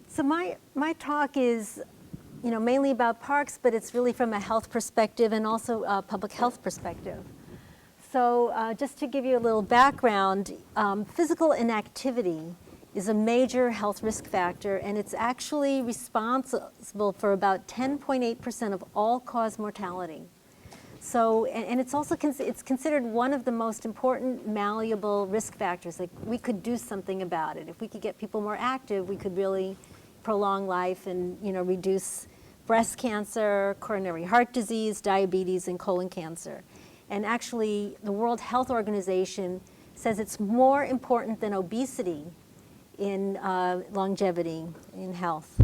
So my talk is, mainly about parks, but it's really from a health perspective and also a public health perspective. So just to give you a little background, physical inactivity is a major health risk factor, and it's actually responsible for about 10.8% of all-cause mortality. So, and it's also it's considered one of the most important malleable risk factors. Like, we could do something about it. If we could get people more active, we could really prolong life and reduce breast cancer, coronary heart disease, diabetes, and colon cancer. And actually, the World Health Organization says it's more important than obesity in longevity in health.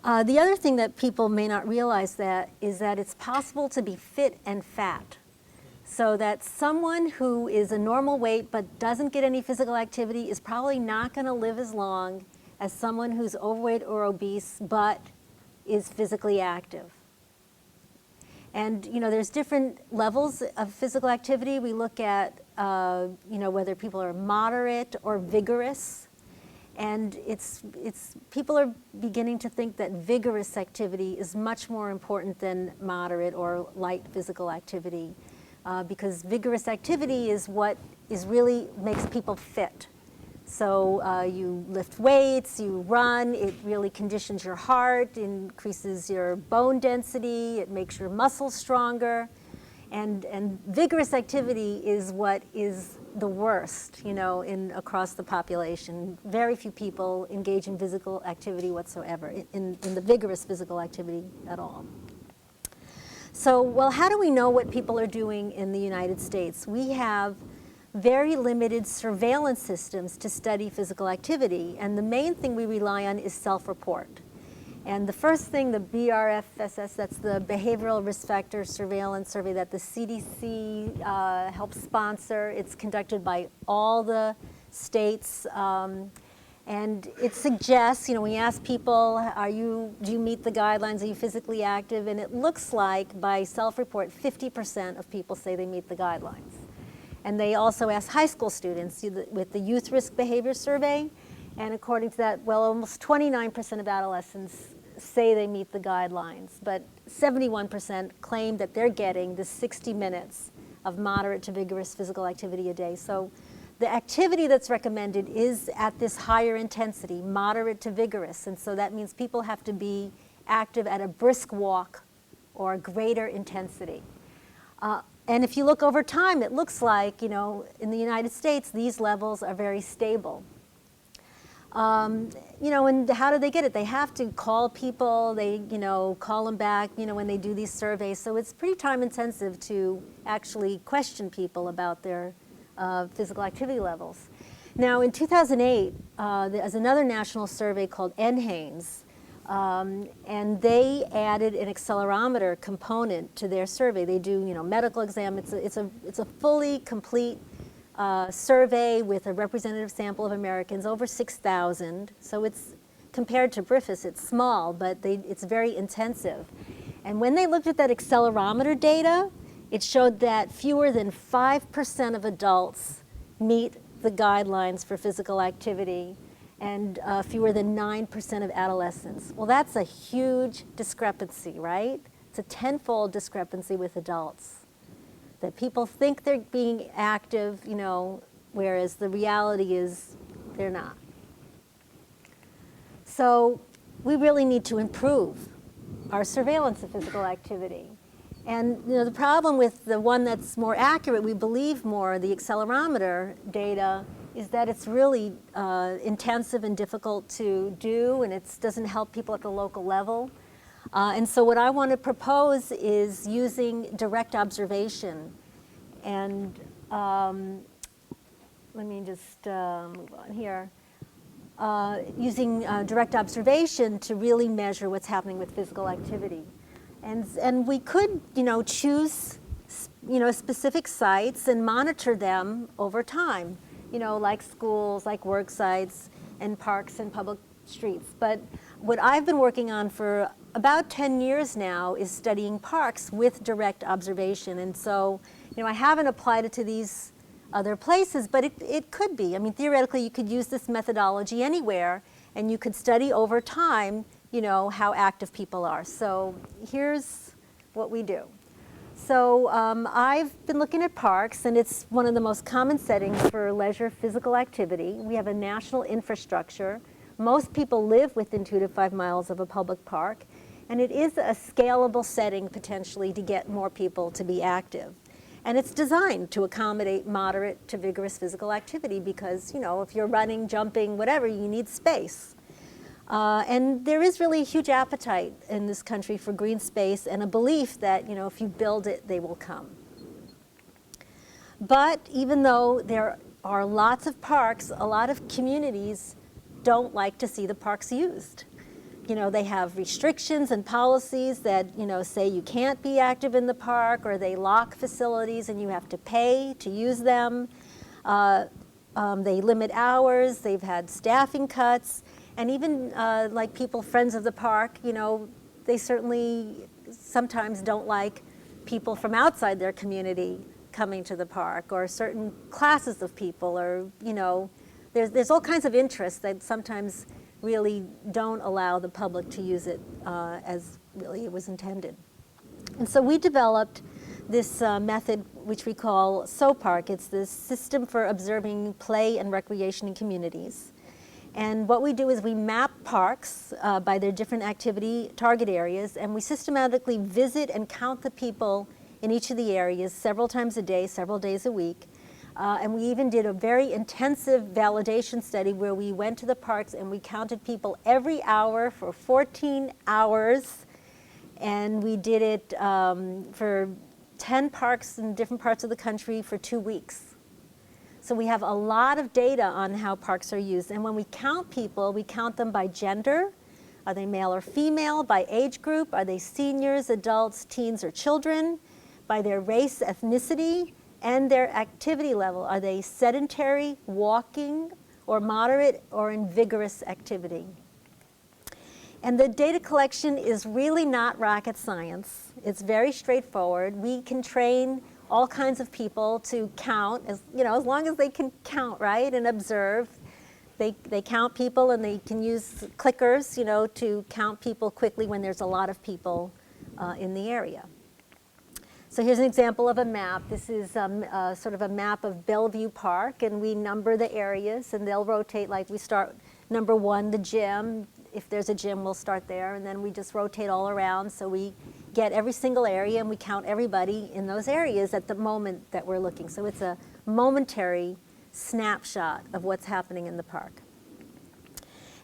The other thing that people may not realize is that it's possible to be fit and fat. So that someone who is a normal weight but doesn't get any physical activity is probably not going to live as long as someone who's overweight or obese but is physically active. And there's different levels of physical activity. We look at whether people are moderate or vigorous. And people are beginning to think that vigorous activity is much more important than moderate or light physical activity, because vigorous activity is what really makes people fit. So you lift weights, you run, it really conditions your heart, increases your bone density, it makes your muscles stronger. And vigorous activity is what is the worst, across the population. Very few people engage in physical activity whatsoever, in the vigorous physical activity at all. So, well, how do we know what people are doing in the United States? We have very limited surveillance systems to study physical activity, and the main thing we rely on is self-report. And the first thing, the BRFSS, that's the Behavioral Risk Factor Surveillance Survey that the CDC helps sponsor. It's conducted by all the states. And it suggests, when you ask people, do you meet the guidelines? Are you physically active? And it looks like, by self-report, 50% of people say they meet the guidelines. And they also ask high school students with the Youth Risk Behavior Survey. And according to that, well, almost 29% of adolescents say they meet the guidelines, but 71% claim that they're getting the 60 minutes of moderate to vigorous physical activity a day. So the activity that's recommended is at this higher intensity, moderate to vigorous. And so that means people have to be active at a brisk walk or greater intensity. And if you look over time, it looks like, in the United States, these levels are very stable. And how do they get it? They have to call people, they, call them back, when they do these surveys. So it's pretty time intensive to actually question people about their physical activity levels. Now, in 2008, there's another national survey called NHANES, and they added an accelerometer component to their survey. They do, medical exam. It's a fully complete survey with a representative sample of Americans, over 6,000. So it's, compared to BRIFIS, it's small, but it's very intensive. And when they looked at that accelerometer data, it showed that fewer than 5% of adults meet the guidelines for physical activity, and fewer than 9% of adolescents. Well, that's a huge discrepancy, right? It's a tenfold discrepancy with adults. That people think they're being active, whereas the reality is they're not. So we really need to improve our surveillance of physical activity. And the problem with the one that's more accurate, we believe more, the accelerometer data, is that it's really intensive and difficult to do, and it doesn't help people at the local level. And so what I want to propose is using direct observation. And let me just move on here. Using direct observation to really measure what's happening with physical activity. And we could, choose, specific sites and monitor them over time, like schools, like work sites, and parks and public streets. But what I've been working on for about 10 years now is studying parks with direct observation. And so, I haven't applied it to these other places, but it could be. I mean, theoretically, you could use this methodology anywhere, and you could study over time, how active people are. So here's what we do. So I've been looking at parks, and it's one of the most common settings for leisure physical activity. We have a national infrastructure. Most people live within 2 to 5 miles of a public park, and it is a scalable setting potentially to get more people to be active. And it's designed to accommodate moderate to vigorous physical activity because, if you're running, jumping, whatever, you need space. And there is really a huge appetite in this country for green space and a belief that, if you build it, they will come. But even though there are lots of parks, a lot of communities don't like to see the parks used. They have restrictions and policies that, say you can't be active in the park, or they lock facilities and you have to pay to use them. They limit hours, they've had staffing cuts, and even like people, friends of the park, they certainly sometimes don't like people from outside their community coming to the park, or certain classes of people, or, there's all kinds of interests that sometimes really don't allow the public to use it as really it was intended. And so we developed this method which we call SOPARK. It's the System for Observing Play and Recreation in Communities. And what we do is we map parks by their different activity target areas, and we systematically visit and count the people in each of the areas several times a day, several days a week. And we even did a very intensive validation study where we went to the parks and we counted people every hour for 14 hours. And we did it for 10 parks in different parts of the country for 2 weeks. So we have a lot of data on how parks are used. And when we count people, we count them by gender. Are they male or female? By age group? Are they seniors, adults, teens, or children? By their race, ethnicity, and their activity level. Are they sedentary, walking, or moderate, or in vigorous activity? And the data collection is really not rocket science. It's very straightforward. We can train all kinds of people to count, as long as they can count, right, and observe. They count people, and they can use clickers, to count people quickly when there's a lot of people in the area. So here's an example of a map. This is sort of a map of Bellevue Park, and we number the areas, and they'll rotate. Like we start number 1, the gym. If there's a gym, we'll start there, and then we just rotate all around. So we get every single area, and we count everybody in those areas at the moment that we're looking. So it's a momentary snapshot of what's happening in the park.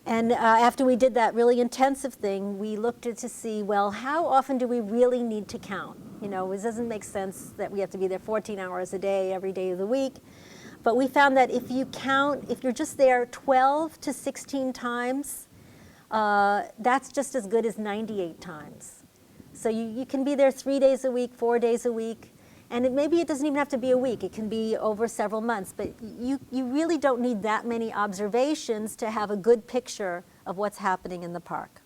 And after we did that really intensive thing, we looked to see, well, how often do we really need to count? It doesn't make sense that we have to be there 14 hours a day, every day of the week. But we found that if you're just there 12 to 16 times, that's just as good as 98 times. So you can be there 3 days a week, 4 days a week, and maybe it doesn't even have to be a week. It can be over several months, but you really don't need that many observations to have a good picture of what's happening in the park.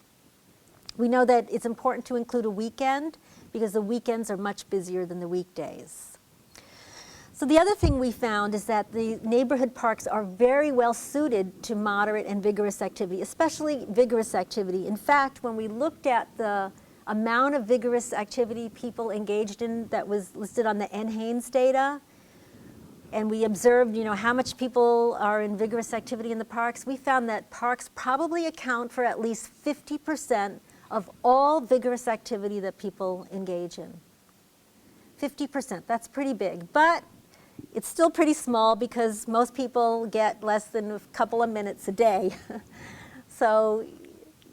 We know that it's important to include a weekend because the weekends are much busier than the weekdays. So the other thing we found is that the neighborhood parks are very well suited to moderate and vigorous activity, especially vigorous activity. In fact, when we looked at the amount of vigorous activity people engaged in that was listed on the NHANES data, and we observed, how much people are in vigorous activity in the parks, we found that parks probably account for at least 50% of all vigorous activity that people engage in. 50%, that's pretty big, but it's still pretty small because most people get less than a couple of minutes a day. So,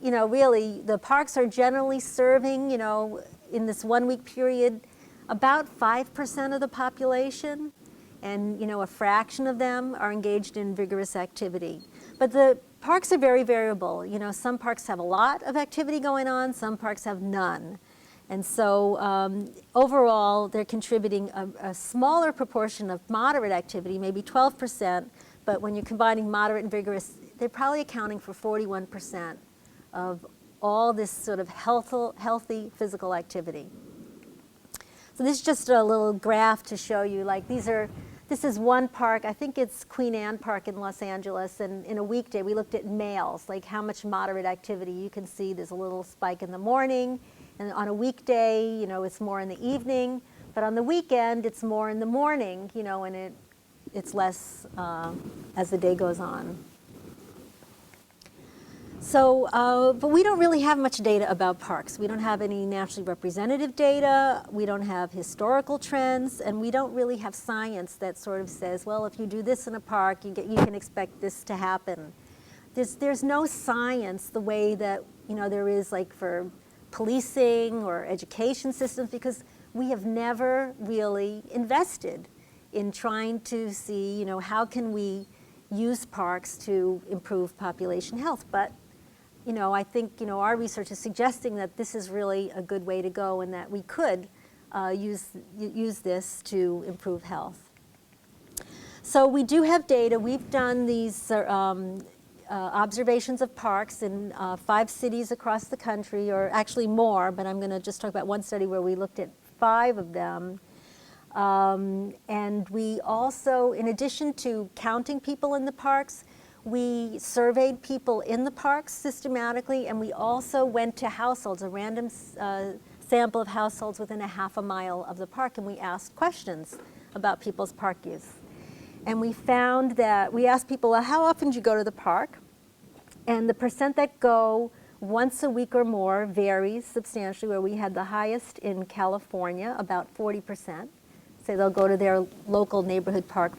really, the parks are generally serving, in this 1 week period, about 5% of the population, and, a fraction of them are engaged in vigorous activity. But the parks are very variable. Some parks have a lot of activity going on, some parks have none. And so overall, they're contributing a smaller proportion of moderate activity, maybe 12%, but when you're combining moderate and vigorous, they're probably accounting for 41% of all this sort of healthy physical activity. So this is just a little graph to show you, like these are This is one park, I think it's Queen Anne Park in Los Angeles, and in a weekday we looked at males, like how much moderate activity. You can see there's a little spike in the morning, and on a weekday, you know, it's more in the evening, but on the weekend it's more in the morning, you know, and it's less as the day goes on. So, but we don't really have much data about parks. We don't have any nationally representative data, we don't have historical trends, and we don't really have science that sort of says, well, if you do this in a park, you can expect this to happen. There's no science the way that, you know, there is like for policing or education systems, because we have never really invested in trying to see, you know, how can we use parks to improve population health. But you know, I think, you know, our research is suggesting that this is really a good way to go, and that we could use this to improve health. So we do have data. We've done these observations of parks in 5 cities across the country, or actually more, but I'm going to just talk about one study where we looked at 5 of them. And we also, in addition to counting people in the parks, we surveyed people in the parks systematically, and we also went to households, a random sample of households within a half a mile of the park, and we asked questions about people's park use. And we found that we asked people, well, how often do you go to the park? And the percent that go once a week or more varies substantially, where we had the highest in California, about 40%. Say they'll go to their local neighborhood park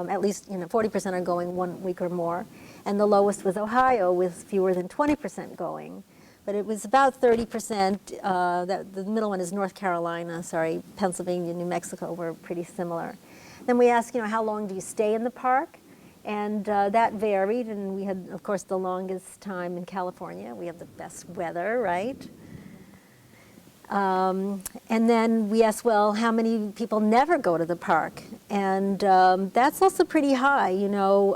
at least, you know, 40% are going 1 week or more. And the lowest was Ohio, with fewer than 20% going. But it was about 30%. The middle one is North Carolina, sorry, Pennsylvania, New Mexico were pretty similar. Then we asked, you know, how long do you stay in the park? And that varied, and we had, of course, the longest time in California. We have the best weather, right? And then we asked, well, how many people never go to the park? And that's also pretty high. You know,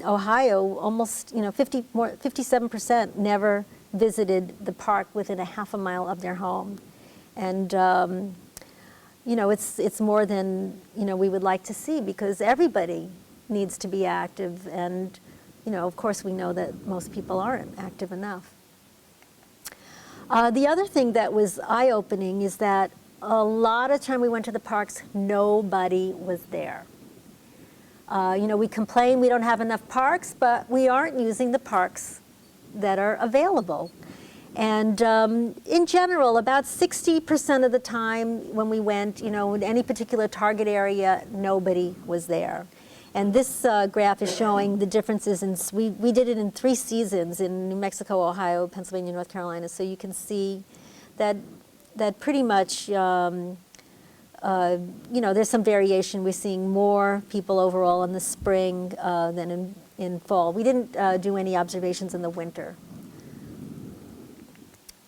Ohio, almost, you know, 57% never visited the park within a half a mile of their home. And, you know, it's more than, you know, we would like to see, because everybody needs to be active. And, you know, of course, we know that most people aren't active enough. The other thing that was eye-opening is that a lot of time we went to the parks, nobody was there. You know, we complain we don't have enough parks, but we aren't using the parks that are available. And in general, about 60% of the time when we went, you know, in any particular target area, nobody was there. And this graph is showing the differences in, we did it in 3 seasons in New Mexico, Ohio, Pennsylvania, North Carolina. So you can see that pretty much, you know, there's some variation. We're seeing more people overall in the spring than in fall. We didn't do any observations in the winter.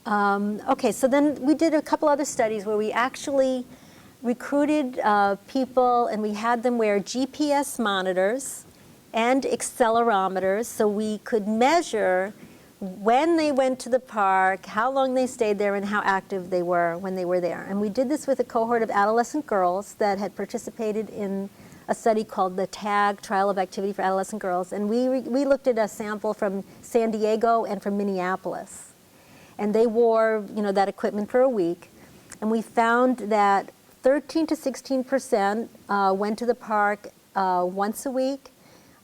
Okay, so then we did a couple other studies where we actually recruited people, and we had them wear GPS monitors and accelerometers, so we could measure when they went to the park, how long they stayed there, and how active they were when they were there. And we did this with a cohort of adolescent girls that had participated in a study called the TAG, Trial of Activity for Adolescent Girls. And we looked at a sample from San Diego and from Minneapolis. And they wore, you know, that equipment for a week. And we found that 13 to 16% went to the park once a week.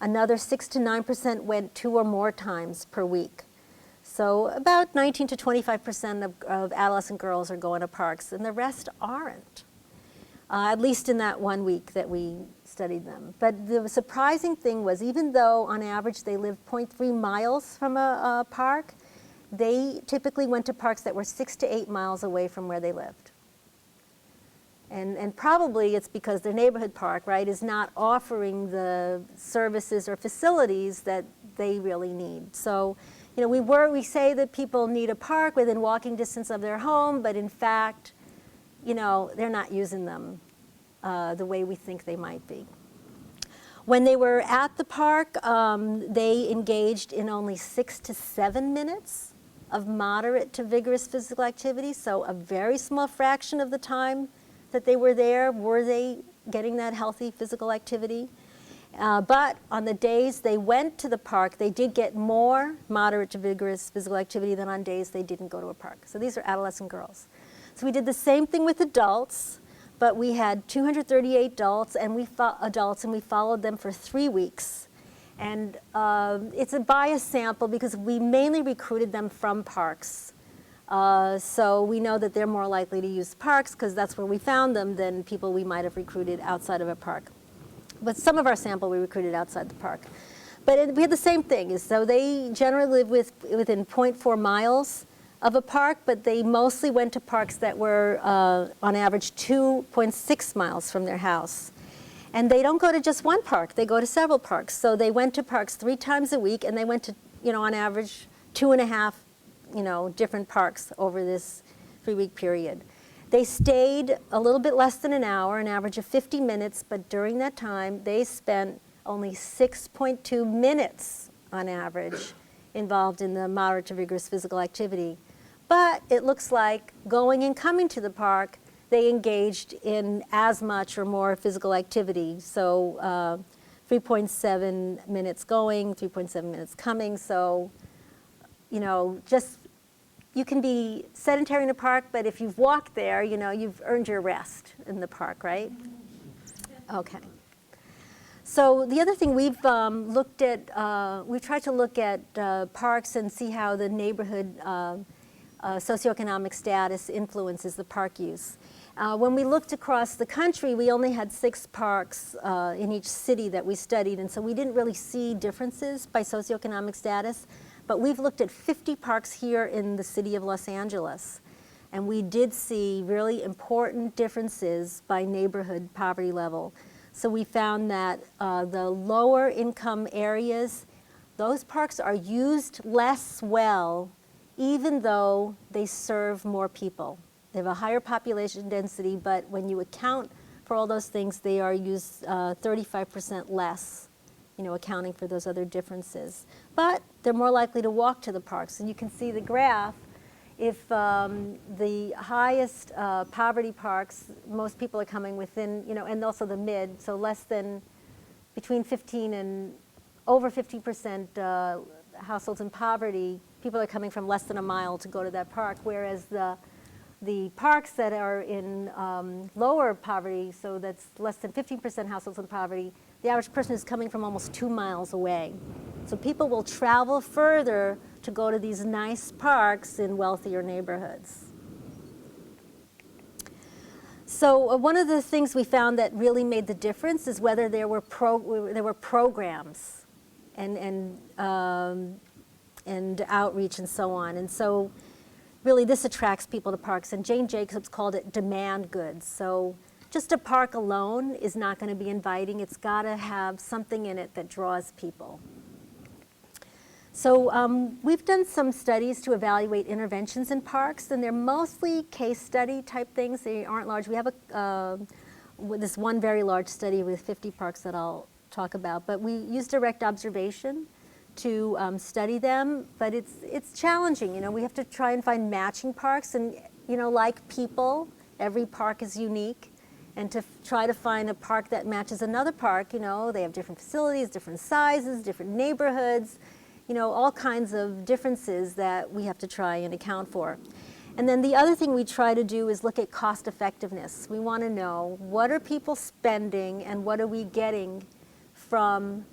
Another 6 to 9% went 2 or more times per week. So about 19 to 25% of adolescent girls are going to parks, and the rest aren't, at least in that 1 week that we studied them. But the surprising thing was, even though on average they lived 0.3 miles from a park, they typically went to parks that were 6 to 8 miles away from where they lived. And probably it's because their neighborhood park, right, is not offering the services or facilities that they really need. So, you know, we say that people need a park within walking distance of their home, but in fact, you know, they're not using them the way we think they might be. When they were at the park, they engaged in only 6 to 7 minutes of moderate to vigorous physical activity, so a very small fraction of the time that they were there? Were they getting that healthy physical activity? But on the days they went to the park, they did get more moderate to vigorous physical activity than on days they didn't go to a park. So these are adolescent girls. So we did the same thing with adults, but we had 238 adults, and we followed them for 3 weeks. And it's a biased sample because we mainly recruited them from parks. So we know that they're more likely to use parks because that's where we found them than people we might have recruited outside of a park. But some of our sample we recruited outside the park. But we had the same thing. So they generally live within 0.4 miles of a park, but they mostly went to parks that were on average 2.6 miles from their house. And they don't go to just one park, they go to several parks. So they went to parks 3 times a week, and they went to, on average, 2.5, different parks over this 3-week period. They stayed a little bit less than an hour, an average of 50 minutes, but during that time, they spent only 6.2 minutes on average involved in the moderate to vigorous physical activity. But it looks like going and coming to the park, they engaged in as much or more physical activity. So 3.7 minutes going, 3.7 minutes coming. So, you can be sedentary in a park, but if you've walked there, you've earned your rest in the park, right? Okay. So the other thing we've looked at, we've tried to look at parks and see how the neighborhood socioeconomic status influences the park use. When we looked across the country, we only had 6 parks in each city that we studied, and so we didn't really see differences by socioeconomic status. But we've looked at 50 parks here in the city of Los Angeles, and we did see really important differences by neighborhood poverty level. So we found that the lower income areas, those parks are used less well, even though they serve more people. They have a higher population density, but when you account for all those things, they are used 35% less, accounting for those other differences. But they're more likely to walk to the parks. And you can see the graph. If the highest poverty parks, most people are coming within, and also the mid, so less than between 15 and over 50% households in poverty, people are coming from less than a mile to go to that park, whereas the parks that are in lower poverty, so that's less than 15% households in poverty, the average person is coming from almost 2 miles away. So people will travel further to go to these nice parks in wealthier neighborhoods. So one of the things we found that really made the difference is whether there were programs and outreach and so on. And so really this attracts people to parks. And Jane Jacobs called it demand goods. So just a park alone is not going to be inviting. It's got to have something in it that draws people. So we've done some studies to evaluate interventions in parks, and they're mostly case study type things. They aren't large. We have this one very large study with 50 parks that I'll talk about, but we use direct observation to study them, but it's challenging. We have to try and find matching parks, and like people, every park is unique. And to try to find a park that matches another park, they have different facilities, different sizes, different neighborhoods, all kinds of differences that we have to try and account for. And then the other thing we try to do is look at cost effectiveness. We want to know, what are people spending and what are we getting from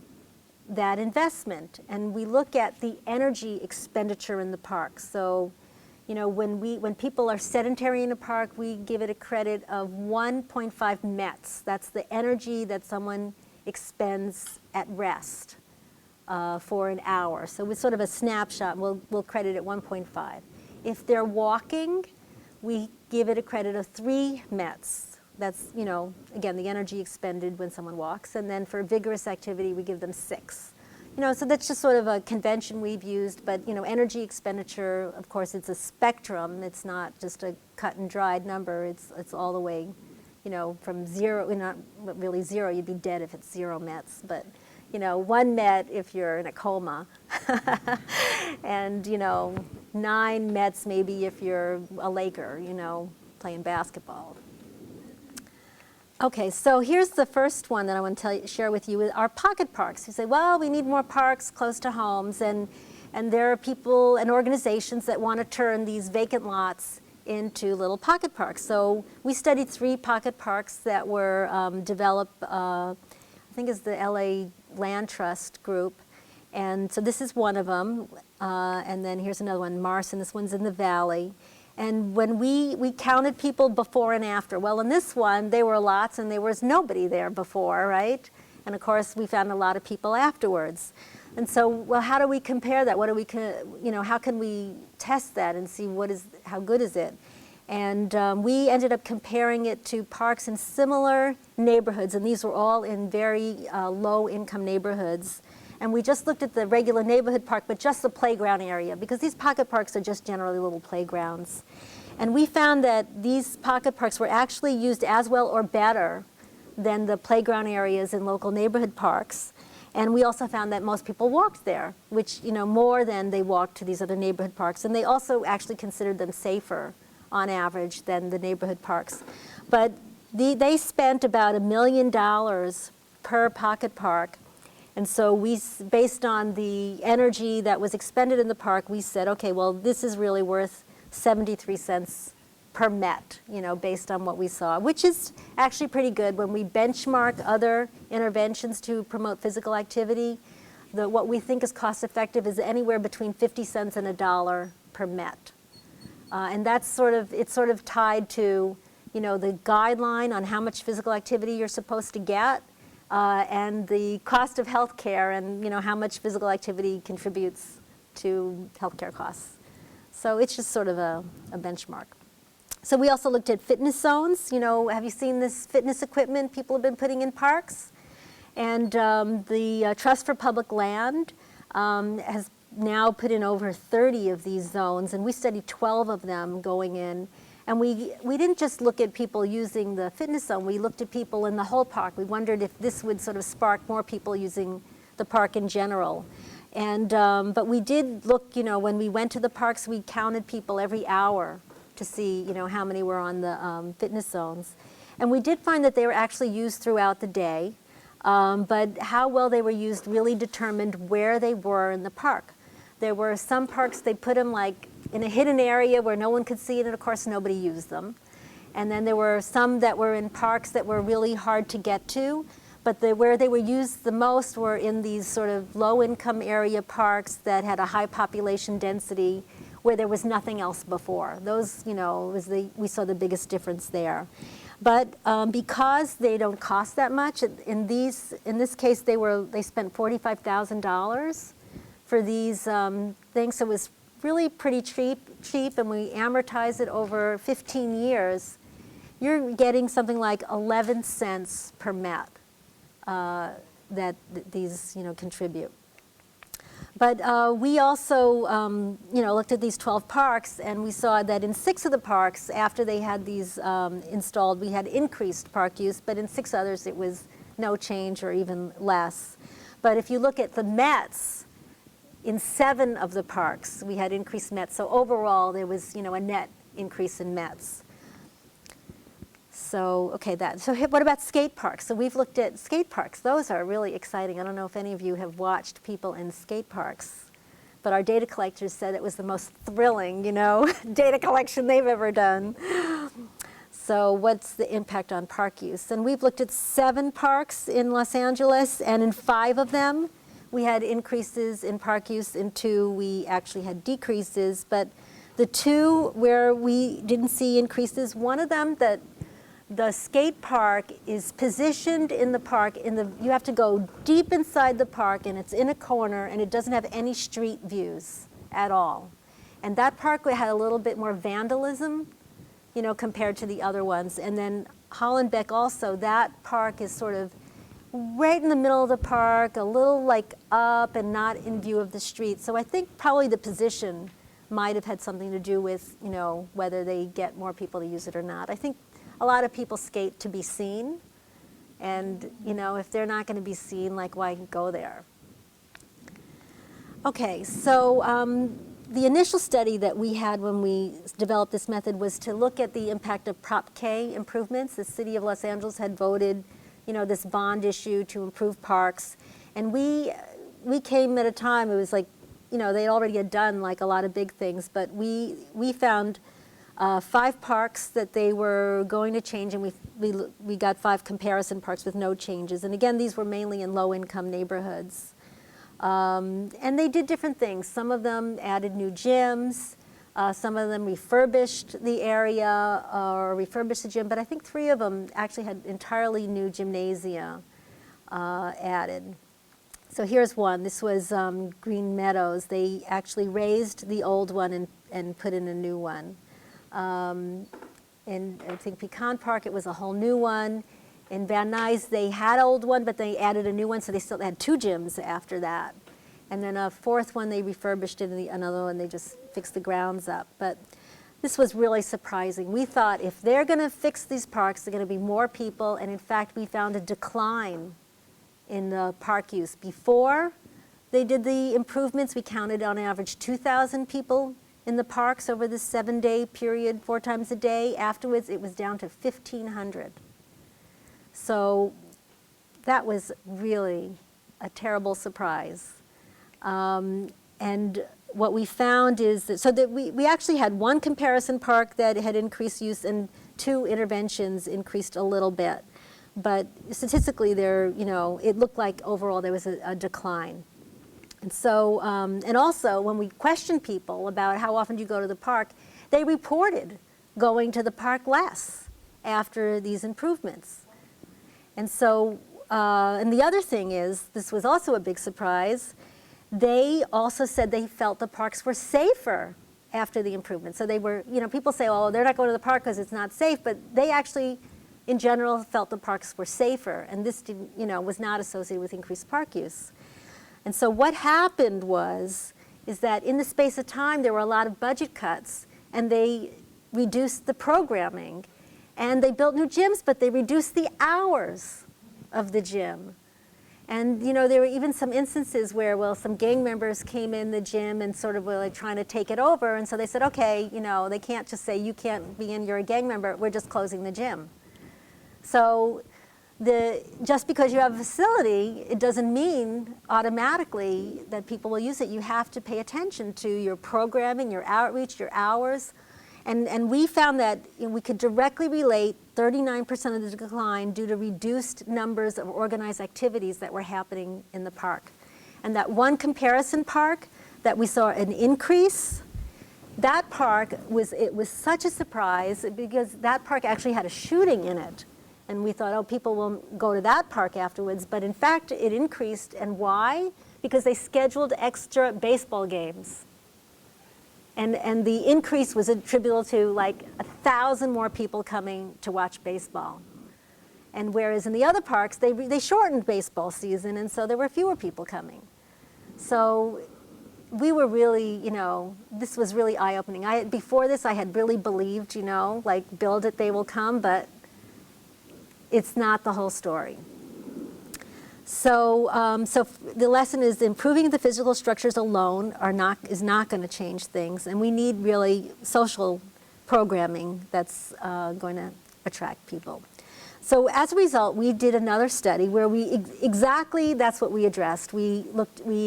that investment? And we look at the energy expenditure in the park. So when people are sedentary in a park, we give it a credit of 1.5 METs. That's the energy that someone expends at rest for an hour. So with sort of a snapshot, we'll credit it 1.5. If they're walking, we give it a credit of 3 METs. That's, again, the energy expended when someone walks. And then for vigorous activity, we give them 6. So that's just sort of a convention we've used, but energy expenditure, of course, it's a spectrum. It's not just a cut and dried number. It's all the way, from 0, not really 0, you'd be dead if it's 0 METs, but 1 MET if you're in a coma, and 9 METs maybe if you're a Laker, playing basketball. Okay, so here's the first one that I want to share with you, are pocket parks. You say, well, we need more parks close to homes, and there are people and organizations that want to turn these vacant lots into little pocket parks. So we studied 3 pocket parks that were developed, I think it's the LA Land Trust group. And so this is one of them, and then here's another one, Mars, and this one's in the valley. And when we counted people before and after, well, in this one, there were lots and there was nobody there before, right? And of course, we found a lot of people afterwards. And so, well, how do we compare that? What do we, how can we test that and see how good is it? And we ended up comparing it to parks in similar neighborhoods, and these were all in very low-income neighborhoods. And we just looked at the regular neighborhood park, but just the playground area, because these pocket parks are just generally little playgrounds. And we found that these pocket parks were actually used as well or better than the playground areas in local neighborhood parks. And we also found that most people walked there, which, more than they walked to these other neighborhood parks. And they also actually considered them safer on average than the neighborhood parks. But they spent about $1 million per pocket park. And so based on the energy that was expended in the park, we said, okay, well, this is really worth 73 cents per met, based on what we saw, which is actually pretty good. When we benchmark other interventions to promote physical activity, what we think is cost effective is anywhere between 50 cents and $1 per met. And it's sort of tied to, the guideline on how much physical activity you're supposed to get, and the cost of health care and how much physical activity contributes to healthcare costs. So it's just sort of a benchmark. So we also looked at fitness zones. Have you seen this fitness equipment people have been putting in parks? And the Trust for Public Land has now put in over 30 of these zones, and we studied 12 of them going in. And we didn't just look at people using the fitness zone, we looked at people in the whole park. We wondered if this would sort of spark more people using the park in general. And, but we did look, when we went to the parks, we counted people every hour to see, how many were on the fitness zones. And we did find that they were actually used throughout the day, but how well they were used really determined where they were in the park. There were some parks, they put them like in a hidden area where no one could see it, and of course nobody used them. And then there were some that were in parks that were really hard to get to, but where they were used the most were in these sort of low-income area parks that had a high population density where there was nothing else before. Those, we saw the biggest difference there. But because they don't cost that much, in this case they spent $45,000 for these things, so it was really pretty cheap, and we amortize it over 15 years. You're getting something like 11 cents per met that these contribute. But we also looked at these 12 parks, and we saw that in 6 of the parks, after they had these installed, we had increased park use, but in 6 others it was no change or even less. But if you look at the mets, in 7 of the parks, we had increased mets. So overall, there was, a net increase in mets. So, okay, so what about skate parks? So we've looked at skate parks. Those are really exciting. I don't know if any of you have watched people in skate parks, but our data collectors said it was the most thrilling, data collection they've ever done. So what's the impact on park use? And we've looked at 7 parks in Los Angeles, and in 5 of them, we had increases in park use. In 2, we actually had decreases. But the 2 where we didn't see increases, one of them, that the skate park is positioned in the park. You have to go deep inside the park, and it's in a corner, and it doesn't have any street views at all. And that park had a little bit more vandalism, compared to the other ones. And then Hollenbeck also, that park is sort of right in the middle of the park, a little like up and not in view of the street. So I think probably the position might have had something to do with, whether they get more people to use it or not. I think a lot of people skate to be seen, and, if they're not going to be seen, like, why go there? Okay, so the initial study that we had when we developed this method was to look at the impact of Prop K improvements. The city of Los Angeles had voted, this bond issue to improve parks. And we came at a time, it was like, they already had done like a lot of big things, but we found 5 parks that they were going to change, and we got 5 comparison parks with no changes. And again, these were mainly in low-income neighborhoods. And they did different things. Some of them added new gyms. Some of them refurbished the area or refurbished the gym. But I think 3 of them actually had entirely new gymnasia added. So here's one. This was Green Meadows. They actually raised the old one and put in a new one. In I think Pecan Park, it was a whole new one. In Van Nuys, they had an old one, but they added a new one, so they still had 2 gyms after that. And then a 4th one, they refurbished it, and another one, they just fixed the grounds up. But this was really surprising. We thought if they're going to fix these parks, there are going to be more people, and in fact, we found a decline in the park use. Before they did the improvements, we counted on average 2,000 people in the parks over this 7-day period, 4 times a day. Afterwards, it was down to 1,500. So that was really a terrible surprise. And what we found is that, we actually had 1 comparison park that had increased use, and 2 interventions increased a little bit. But statistically, it looked like overall there was a decline. And so, and also when we questioned people about how often do you go to the park, they reported going to the park less after these improvements. And so, and the other thing is, this was also a big surprise, they also said they felt the parks were safer after the improvement. So they were, people say, oh, they're not going to the park because it's not safe, but they actually, in general, felt the parks were safer, and this didn't, was not associated with increased park use. And so what happened is that in the space of time, there were a lot of budget cuts, and they reduced the programming. And they built new gyms, but they reduced the hours of the gym. And there were even some instances where, some gang members came in the gym and sort of were like trying to take it over. And so they said, okay, they can't just say, you can't be in, you're a gang member, we're just closing the gym. So just because you have a facility, it doesn't mean automatically that people will use it. You have to pay attention to your programming, your outreach, your hours. And we found that we could directly relate 39% of the decline due to reduced numbers of organized activities that were happening in the park. And that 1 comparison park that we saw an increase, that park was such a surprise because that park actually had a shooting in it. And we thought, oh, people won't go to that park afterwards. But in fact, it increased. And why? Because they scheduled extra baseball games. And the increase was attributable to like 1,000 more people coming to watch baseball. And whereas in the other parks, they shortened baseball season, and so there were fewer people coming. So we were really, this was really eye-opening. Before this, I had really believed, like build it, they will come, but it's not the whole story. So, the lesson is improving the physical structures alone is not going to change things, and we need really social programming that's going to attract people. So as a result, we did another study where that's what we addressed. We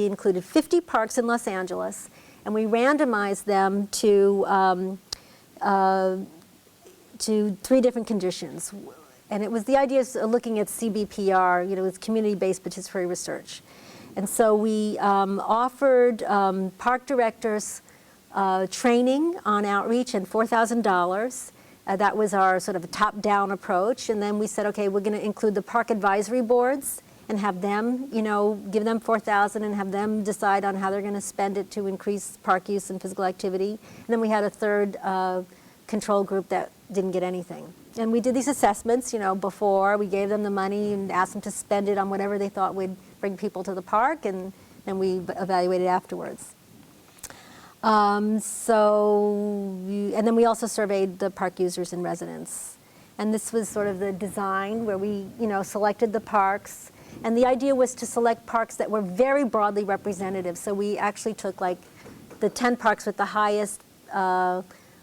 included 50 parks in Los Angeles, and we randomized them to 3 different conditions. And it was the idea of looking at CBPR, it's community-based participatory research. And so we offered park directors training on outreach and $4,000. That was our sort of top-down approach. And then we said, okay, we're going to include the park advisory boards and have them, give them $4,000 and have them decide on how they're going to spend it to increase park use and physical activity. And then we had a third control group that didn't get anything. And we did these assessments, before. We gave them the money and asked them to spend it on whatever they thought would bring people to the park, and then we evaluated afterwards. And then we also surveyed the park users and residents. And this was sort of the design where we, selected the parks. And the idea was to select parks that were very broadly representative. So we actually took like the 10 parks with the highest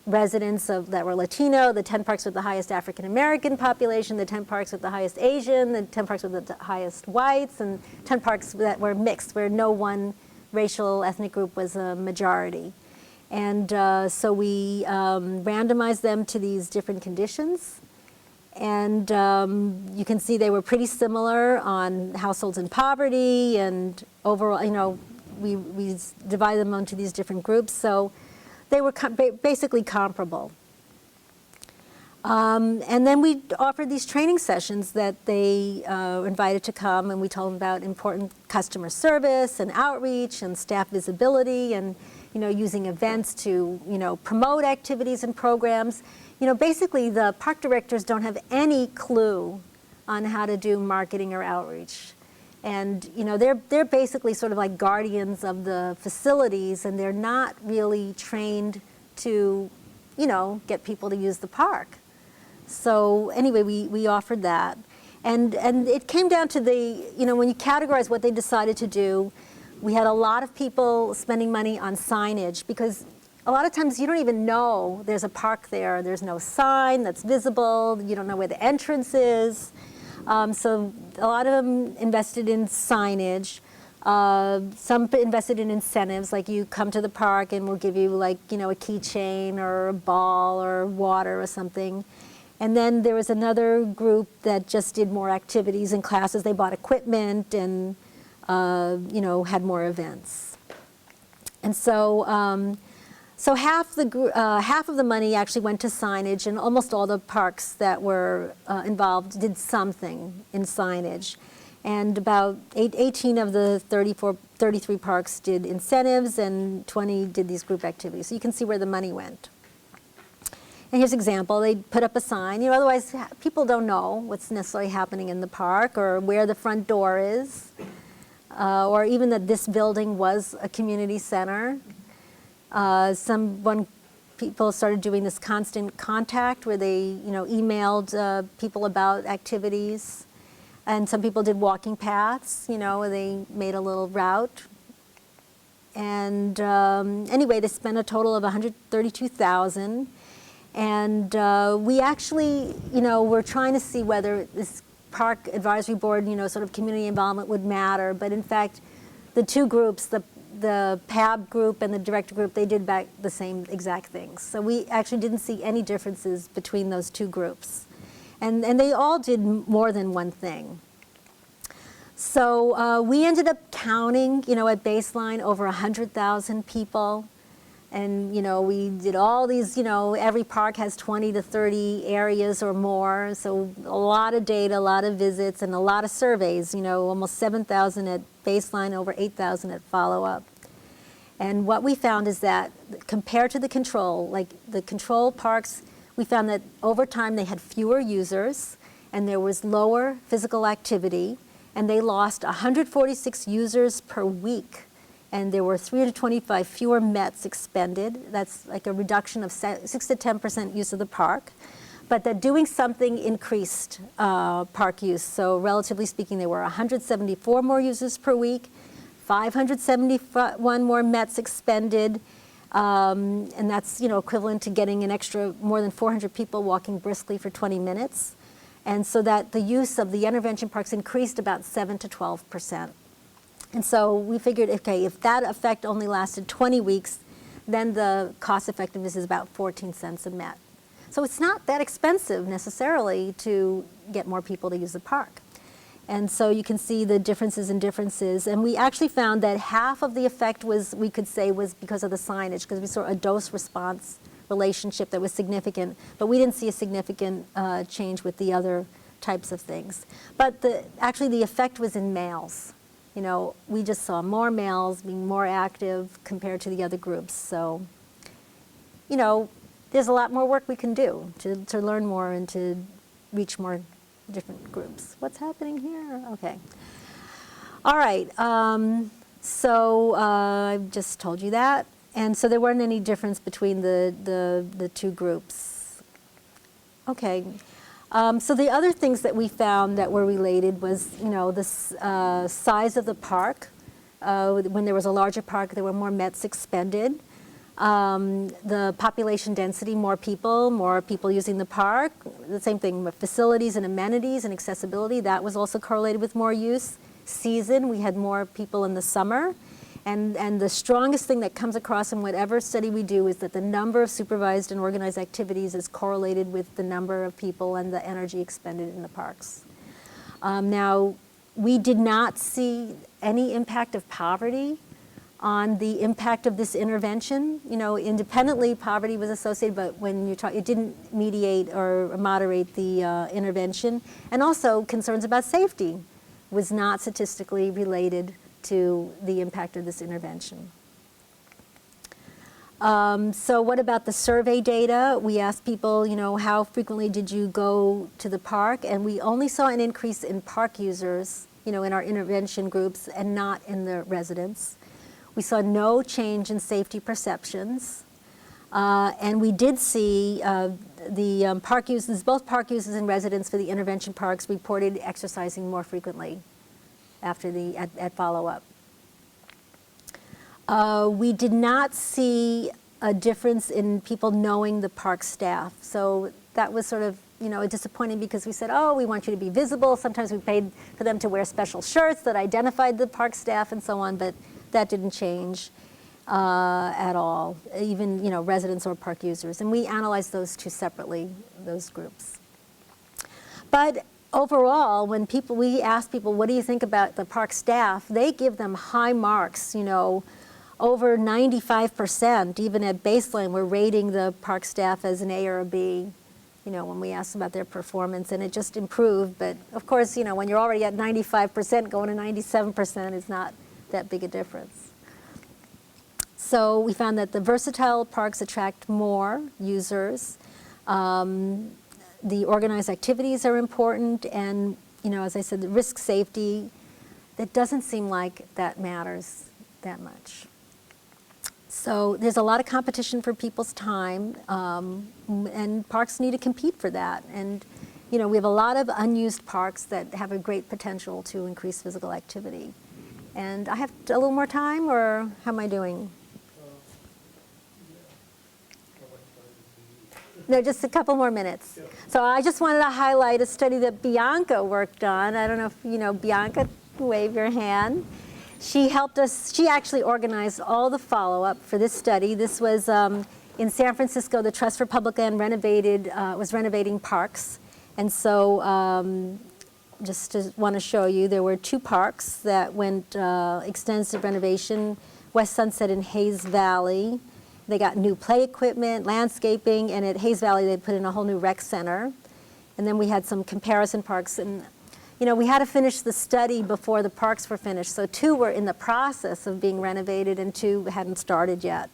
residents that were Latino, the 10 parks with the highest African American population, the 10 parks with the highest Asian, the 10 parks with the highest whites, and 10 parks that were mixed, where no one racial ethnic group was a majority. And so we randomized them to these different conditions. And you can see they were pretty similar on households in poverty, and overall, you know, we divided them into these different groups. So they were basically comparable. And then we offered these training sessions that they invited to come, and we told them about important customer service and outreach and staff visibility, and you know, using events to, you know, promote activities and programs. You know, basically the park directors don't have any clue on how to do marketing or outreach. And, you know, they're basically sort of like guardians of the facilities, and they're not really trained to, you know, get people to use the park. So anyway, we offered that. And it came down to you know, when you categorize what they decided to do, we had a lot of people spending money on signage, because a lot of times you don't even know there's a park there. There's no sign that's visible. You don't know where the entrance is. So a lot of them invested in signage. Some invested in incentives, like you come to the park and we'll give you, like, you know, a keychain or a ball or water or something. And then there was another group that just did more activities and classes. They bought equipment and you know, had more events. And so so half of the money actually went to signage, and almost all the parks that were involved did something in signage. And about 18 of the 33 parks did incentives, and 20 did these group activities. So you can see where the money went. And here's an example. They put up a sign. You know, otherwise people don't know what's necessarily happening in the park, or where the front door is, or even that this building was a community center. People started doing this constant contact, where they, you know, emailed people about activities. And some people did walking paths, you know, where they made a little route. And anyway, they spent a total of $132,000. And we actually, you know, were trying to see whether this park advisory board, you know, sort of community involvement would matter. But in fact, the two groups, the PAB group and the director group, they did back the same exact things. So we actually didn't see any differences between those two groups. And they all did more than one thing. So we ended up counting, you know, at baseline over 100,000 people. And, you know, we did all these, you know, every park has 20 to 30 areas or more. So a lot of data, a lot of visits, and a lot of surveys, you know, almost 7,000 at baseline, over 8,000 at follow-up. And what we found is that compared to the control, like the control parks, we found that over time they had fewer users, and there was lower physical activity, and they lost 146 users per week. And there were 325 fewer METs expended. That's like a reduction of 6 to 10% use of the park. But that doing something increased park use. So relatively speaking, there were 174 more users per week, 571 more METs expended. And that's, you know, equivalent to getting an extra more than 400 people walking briskly for 20 minutes. And so that the use of the intervention parks increased about 7 to 12%. And so we figured, okay, if that effect only lasted 20 weeks, then the cost effectiveness is about 14 cents a Met. So it's not that expensive necessarily to get more people to use the park. And so you can see the differences. And we actually found that half of the effect was, we could say, was because of the signage, because we saw a dose-response relationship that was significant, but we didn't see a significant change with the other types of things. But actually the effect was in males. You know, we just saw more males being more active compared to the other groups. So, you know, there's a lot more work we can do to learn more and to reach more different groups. What's happening here? Okay. All right. So I just told you that. And so there weren't any difference between the two groups. Okay. So the other things that we found that were related was, you know, the size of the park. When there was a larger park, there were more METs expended. The population density, more people using the park. The same thing with facilities and amenities and accessibility, that was also correlated with more use. Season, we had more people in the summer. And the strongest thing that comes across in whatever study we do is that the number of supervised and organized activities is correlated with the number of people and the energy expended in the parks. Now, we did not see any impact of poverty on the impact of this intervention. You know, independently, poverty was associated, but when you talk, it didn't mediate or moderate the intervention. And also, concerns about safety was not statistically related to the impact of this intervention. So what about the survey data? We asked people, you know, how frequently did you go to the park? And we only saw an increase in park users, you know, in our intervention groups and not in the residents. We saw no change in safety perceptions. And we did see the park users, both park users and residents for the intervention parks reported exercising more frequently after at follow-up. We did not see a difference in people knowing the park staff. So that was sort of, you know, disappointing because we said, oh, we want you to be visible. Sometimes we paid for them to wear special shirts that identified the park staff and so on, but that didn't change at all, even, you know, residents or park users. And we analyzed those two separately, those groups. But overall, when we ask people, what do you think about the park staff, they give them high marks, you know, over 95%, even at baseline, we're rating the park staff as an A or a B, you know, when we asked about their performance, and it just improved. But of course, you know, when you're already at 95%, going to 97% is not that big a difference. So we found that the versatile parks attract more users. The organized activities are important, and, you know, as I said, the risk safety, that doesn't seem like that matters that much. So there's a lot of competition for people's time, and parks need to compete for that. And, you know, we have a lot of unused parks that have a great potential to increase physical activity. And I have a little more time, or how am I doing? No, just a couple more minutes. Yeah. So I just wanted to highlight a study that Bianca worked on. I don't know if you know Bianca, wave your hand. She helped us, she actually organized all the follow-up for this study. This was in San Francisco. The Trust for Public Land was renovating parks. And so just to want to show you, there were 2 parks that went extensive renovation, West Sunset and Hayes Valley. They got new play equipment, landscaping, and at Hayes Valley they put in a whole new rec center. And then we had some comparison parks. And you know, we had to finish the study before the parks were finished. So 2 were in the process of being renovated and 2 hadn't started yet.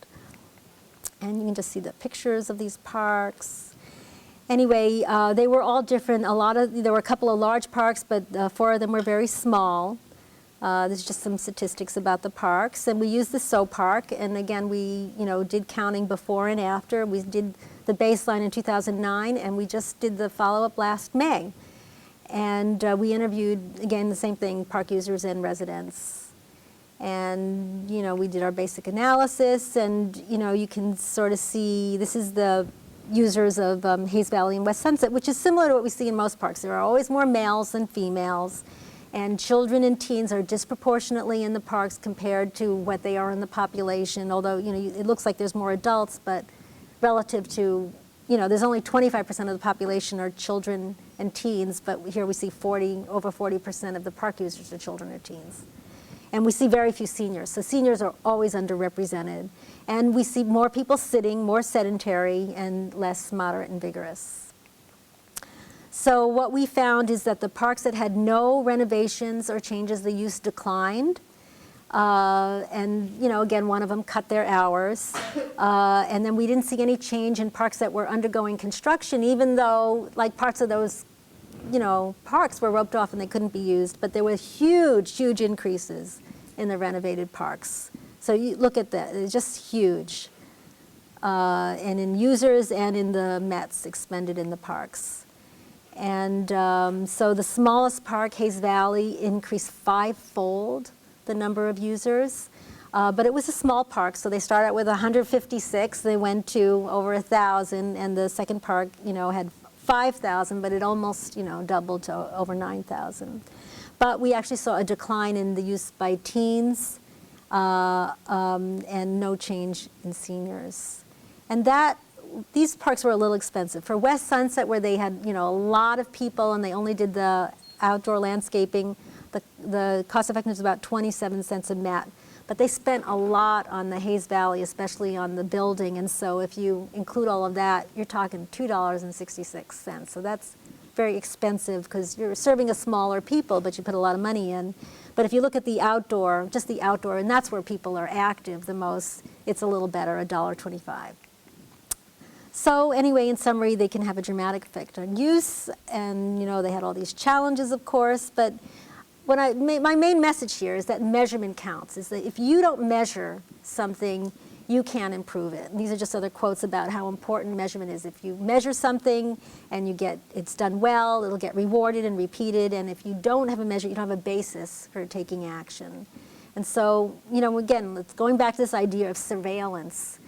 And you can just see the pictures of these parks. Anyway, they were all different. There were a couple of large parks, but 4 of them were very small. There's just some statistics about the parks. And we used the SOPark, and again, we, you know, did counting before and after. We did the baseline in 2009, and we just did the follow-up last May. And we interviewed, again, the same thing, park users and residents. And, you know, we did our basic analysis, and, you know, you can sort of see, this is the users of Hayes Valley and West Sunset, which is similar to what we see in most parks. There are always more males than females. And children and teens are disproportionately in the parks compared to what they are in the population, although, you know, it looks like there's more adults, but relative to, you know, there's only 25% of the population are children and teens, but here we see over 40% of the park users are children or teens. And we see very few seniors, so seniors are always underrepresented. And we see more people sitting, more sedentary, and less moderate and vigorous. So what we found is that the parks that had no renovations or changes, the use declined. And, you know, again, one of them cut their hours. And then we didn't see any change in parks that were undergoing construction, even though, like, parts of those, you know, parks were roped off and they couldn't be used. But there were huge, huge increases in the renovated parks. So you look at that, it's just huge. And in users and in the METs expended in the parks. And so the smallest park, Hayes Valley, increased 5-fold the number of users. But it was a small park, so they started out with 156. They went to over 1,000, and the second park, had 5,000, but it almost, doubled to over 9,000. But we actually saw a decline in the use by teens, and no change in seniors. And these parks were a little expensive. For West Sunset, where they had, a lot of people and they only did the outdoor landscaping, the cost effectiveness was about 27 cents a mat. But they spent a lot on the Hayes Valley, especially on the building. And so if you include all of that, you're talking $2.66. So that's very expensive because you're serving a smaller people, but you put a lot of money in. But if you look at the outdoor, just the outdoor, and that's where people are active the most, it's a little better, $1.25. So anyway, in summary, they can have a dramatic effect on use. And, they had all these challenges, of course. But my main message here is that measurement counts, is that if you don't measure something, you can't improve it. And these are just other quotes about how important measurement is. If you measure something and it's done well, it'll get rewarded and repeated. And if you don't have a measure, you don't have a basis for taking action. And so, again, going back to this idea of surveillance,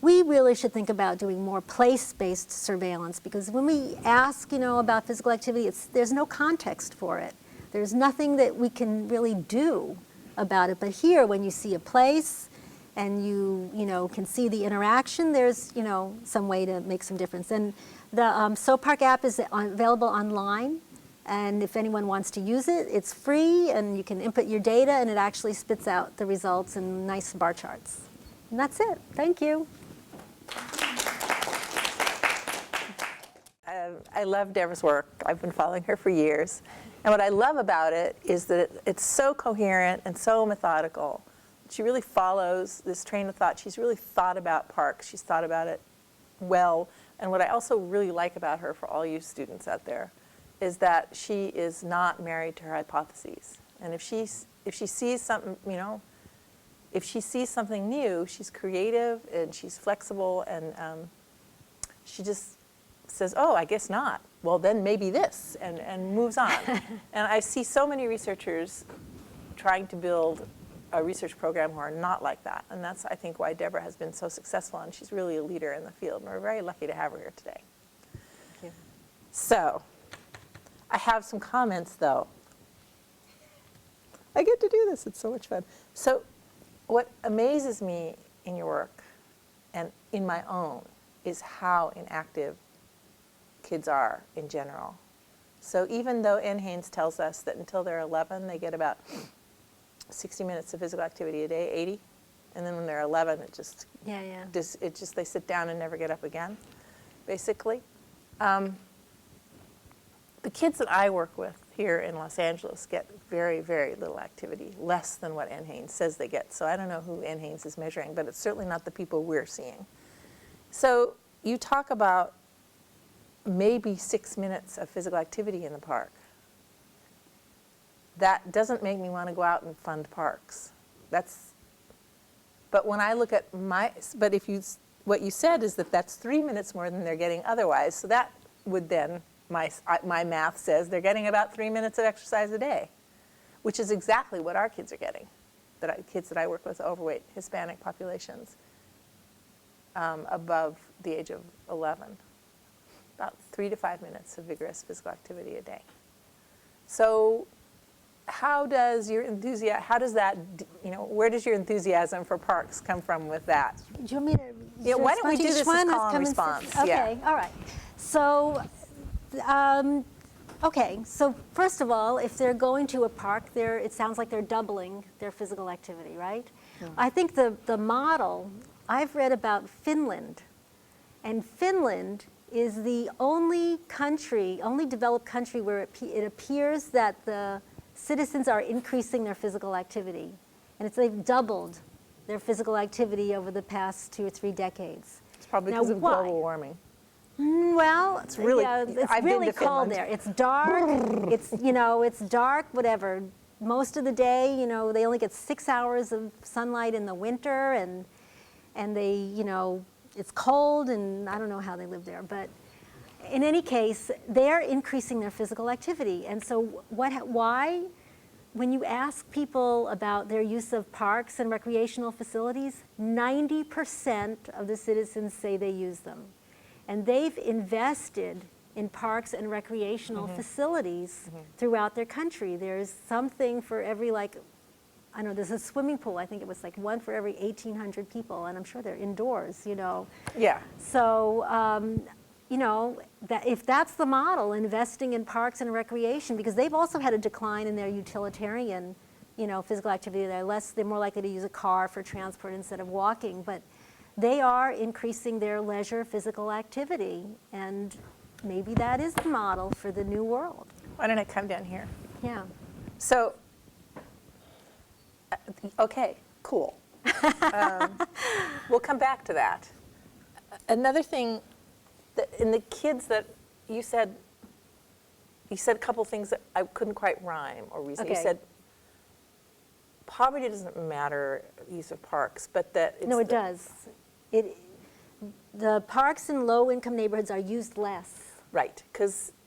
we really should think about doing more place-based surveillance, because when we ask, about physical activity, there's no context for it. There's nothing that we can really do about it. But here, when you see a place and you can see the interaction, there's, some way to make some difference. And the SoPark app is available online. And if anyone wants to use it, it's free, and you can input your data, and it actually spits out the results in nice bar charts. And that's it. Thank you. I love Deborah's work. I've been following her for years. And what I love about it is that it's so coherent and so methodical. She really follows this train of thought. She's really thought about parks. She's thought about it well. And what I also really like about her, for all you students out there, is that she is not married to her hypotheses. And if she sees something, if she sees something new, she's creative and she's flexible, and she just says, oh, I guess not. Well, then maybe this, and moves on. And I see so many researchers trying to build a research program who are not like that. And that's, I think, why Deborah has been so successful, and she's really a leader in the field. And we're very lucky to have her here today. Thank you. So, I have some comments, though. I get to do this. It's so much fun. So, what amazes me in your work and in my own is how inactive kids are in general. So even though Ann Haynes tells us that until they're 11, they get about 60 minutes of physical activity a day, 80, and then when they're 11, they sit down and never get up again, basically. The kids that I work with here in Los Angeles get very, very little activity, less than what Ann Haynes says they get. So I don't know who Ann Haynes is measuring, but it's certainly not the people we're seeing. So you talk about maybe 6 minutes of physical activity in the park. That doesn't make me want to go out and fund parks. But when I look at what you said is that that's 3 minutes more than they're getting otherwise. So that would then, my math says they're getting about 3 minutes of exercise a day, which is exactly what our kids are getting. Kids that I work with, overweight Hispanic populations, above the age of 11. About 3 to 5 minutes of vigorous physical activity a day. So how does your enthusiasm, where does your enthusiasm for parks come from with that? Do you want me to? Yeah, why don't we do this as call and response? Okay, all right. So, so first of all, if they're going to a park, it sounds like they're doubling their physical activity, right? Yeah. I think the model, I've read about Finland, and Finland is the only developed country where it appears that the citizens are increasing their physical activity. And they've doubled their physical activity over the past 2 or 3 decades. It's probably because of global warming. Well, it's really, it's really cold there. It's dark. It's dark. Whatever. Most of the day, they only get 6 hours of sunlight in the winter, and they, it's cold, and I don't know how they live there. But in any case, they're increasing their physical activity. And so why? when you ask people about their use of parks and recreational facilities, 90% of the citizens say they use them. And they've invested in parks and recreational facilities throughout their country. There's something for every, like, I don't know, there's a swimming pool, I think it was like one for every 1,800 people, and I'm sure they're indoors, you know. Yeah. So, you know, that if that's the model, investing in parks and recreation, because they've also had a decline in their utilitarian, you know, physical activity. They're more likely to use a car for transport instead of walking, but they are increasing their leisure physical activity, and maybe that is the model for the new world. Why don't I come down here? Yeah. So, okay, cool. We'll come back to that. Another thing, in the kids that you said a couple things that I couldn't quite rhyme or reason. Okay. You said poverty doesn't matter, use of parks, but that it's No, it does. The parks in low-income neighborhoods are used less. Right,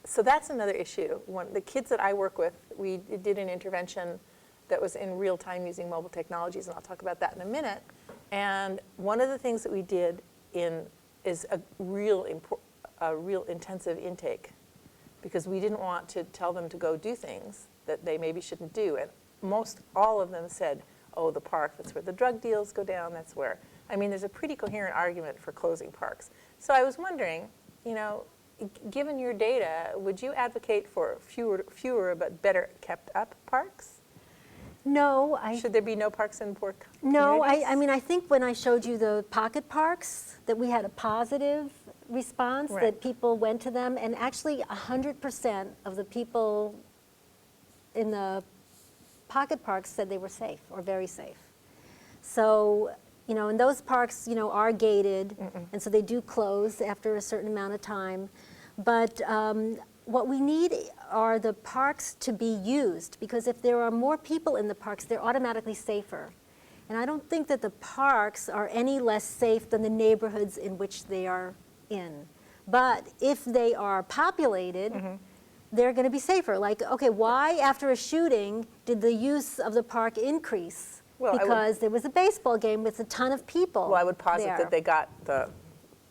so that's another issue. The kids that I work with, we did an intervention that was in real time using mobile technologies, and I'll talk about that in a minute. And one of the things that we did is a real intensive intake, because we didn't want to tell them to go do things that they maybe shouldn't do. And all of them said, oh, the park, that's where the drug deals go down, that's where. I mean, there's a pretty coherent argument for closing parks. So I was wondering, you know, given your data, would you advocate for fewer but better kept up parks? No, Should there be no parks in poor communities? No, I mean, I think when I showed you the pocket parks, that we had a positive response, Right. that people went to them, and actually 100% of the people in the pocket parks said they were safe or very safe. So, you know, and those parks, you know, are gated, and so they do close after a certain amount of time. But what we need are the parks to be used, because if there are more people in the parks, they're automatically safer. And I don't think that the parks are any less safe than the neighborhoods in which they are in. But if they are populated, they're going to be safer. Like, okay, why after a shooting did the use of the park increase? Well, because there was a baseball game with a ton of people. Well, I would posit there. that they got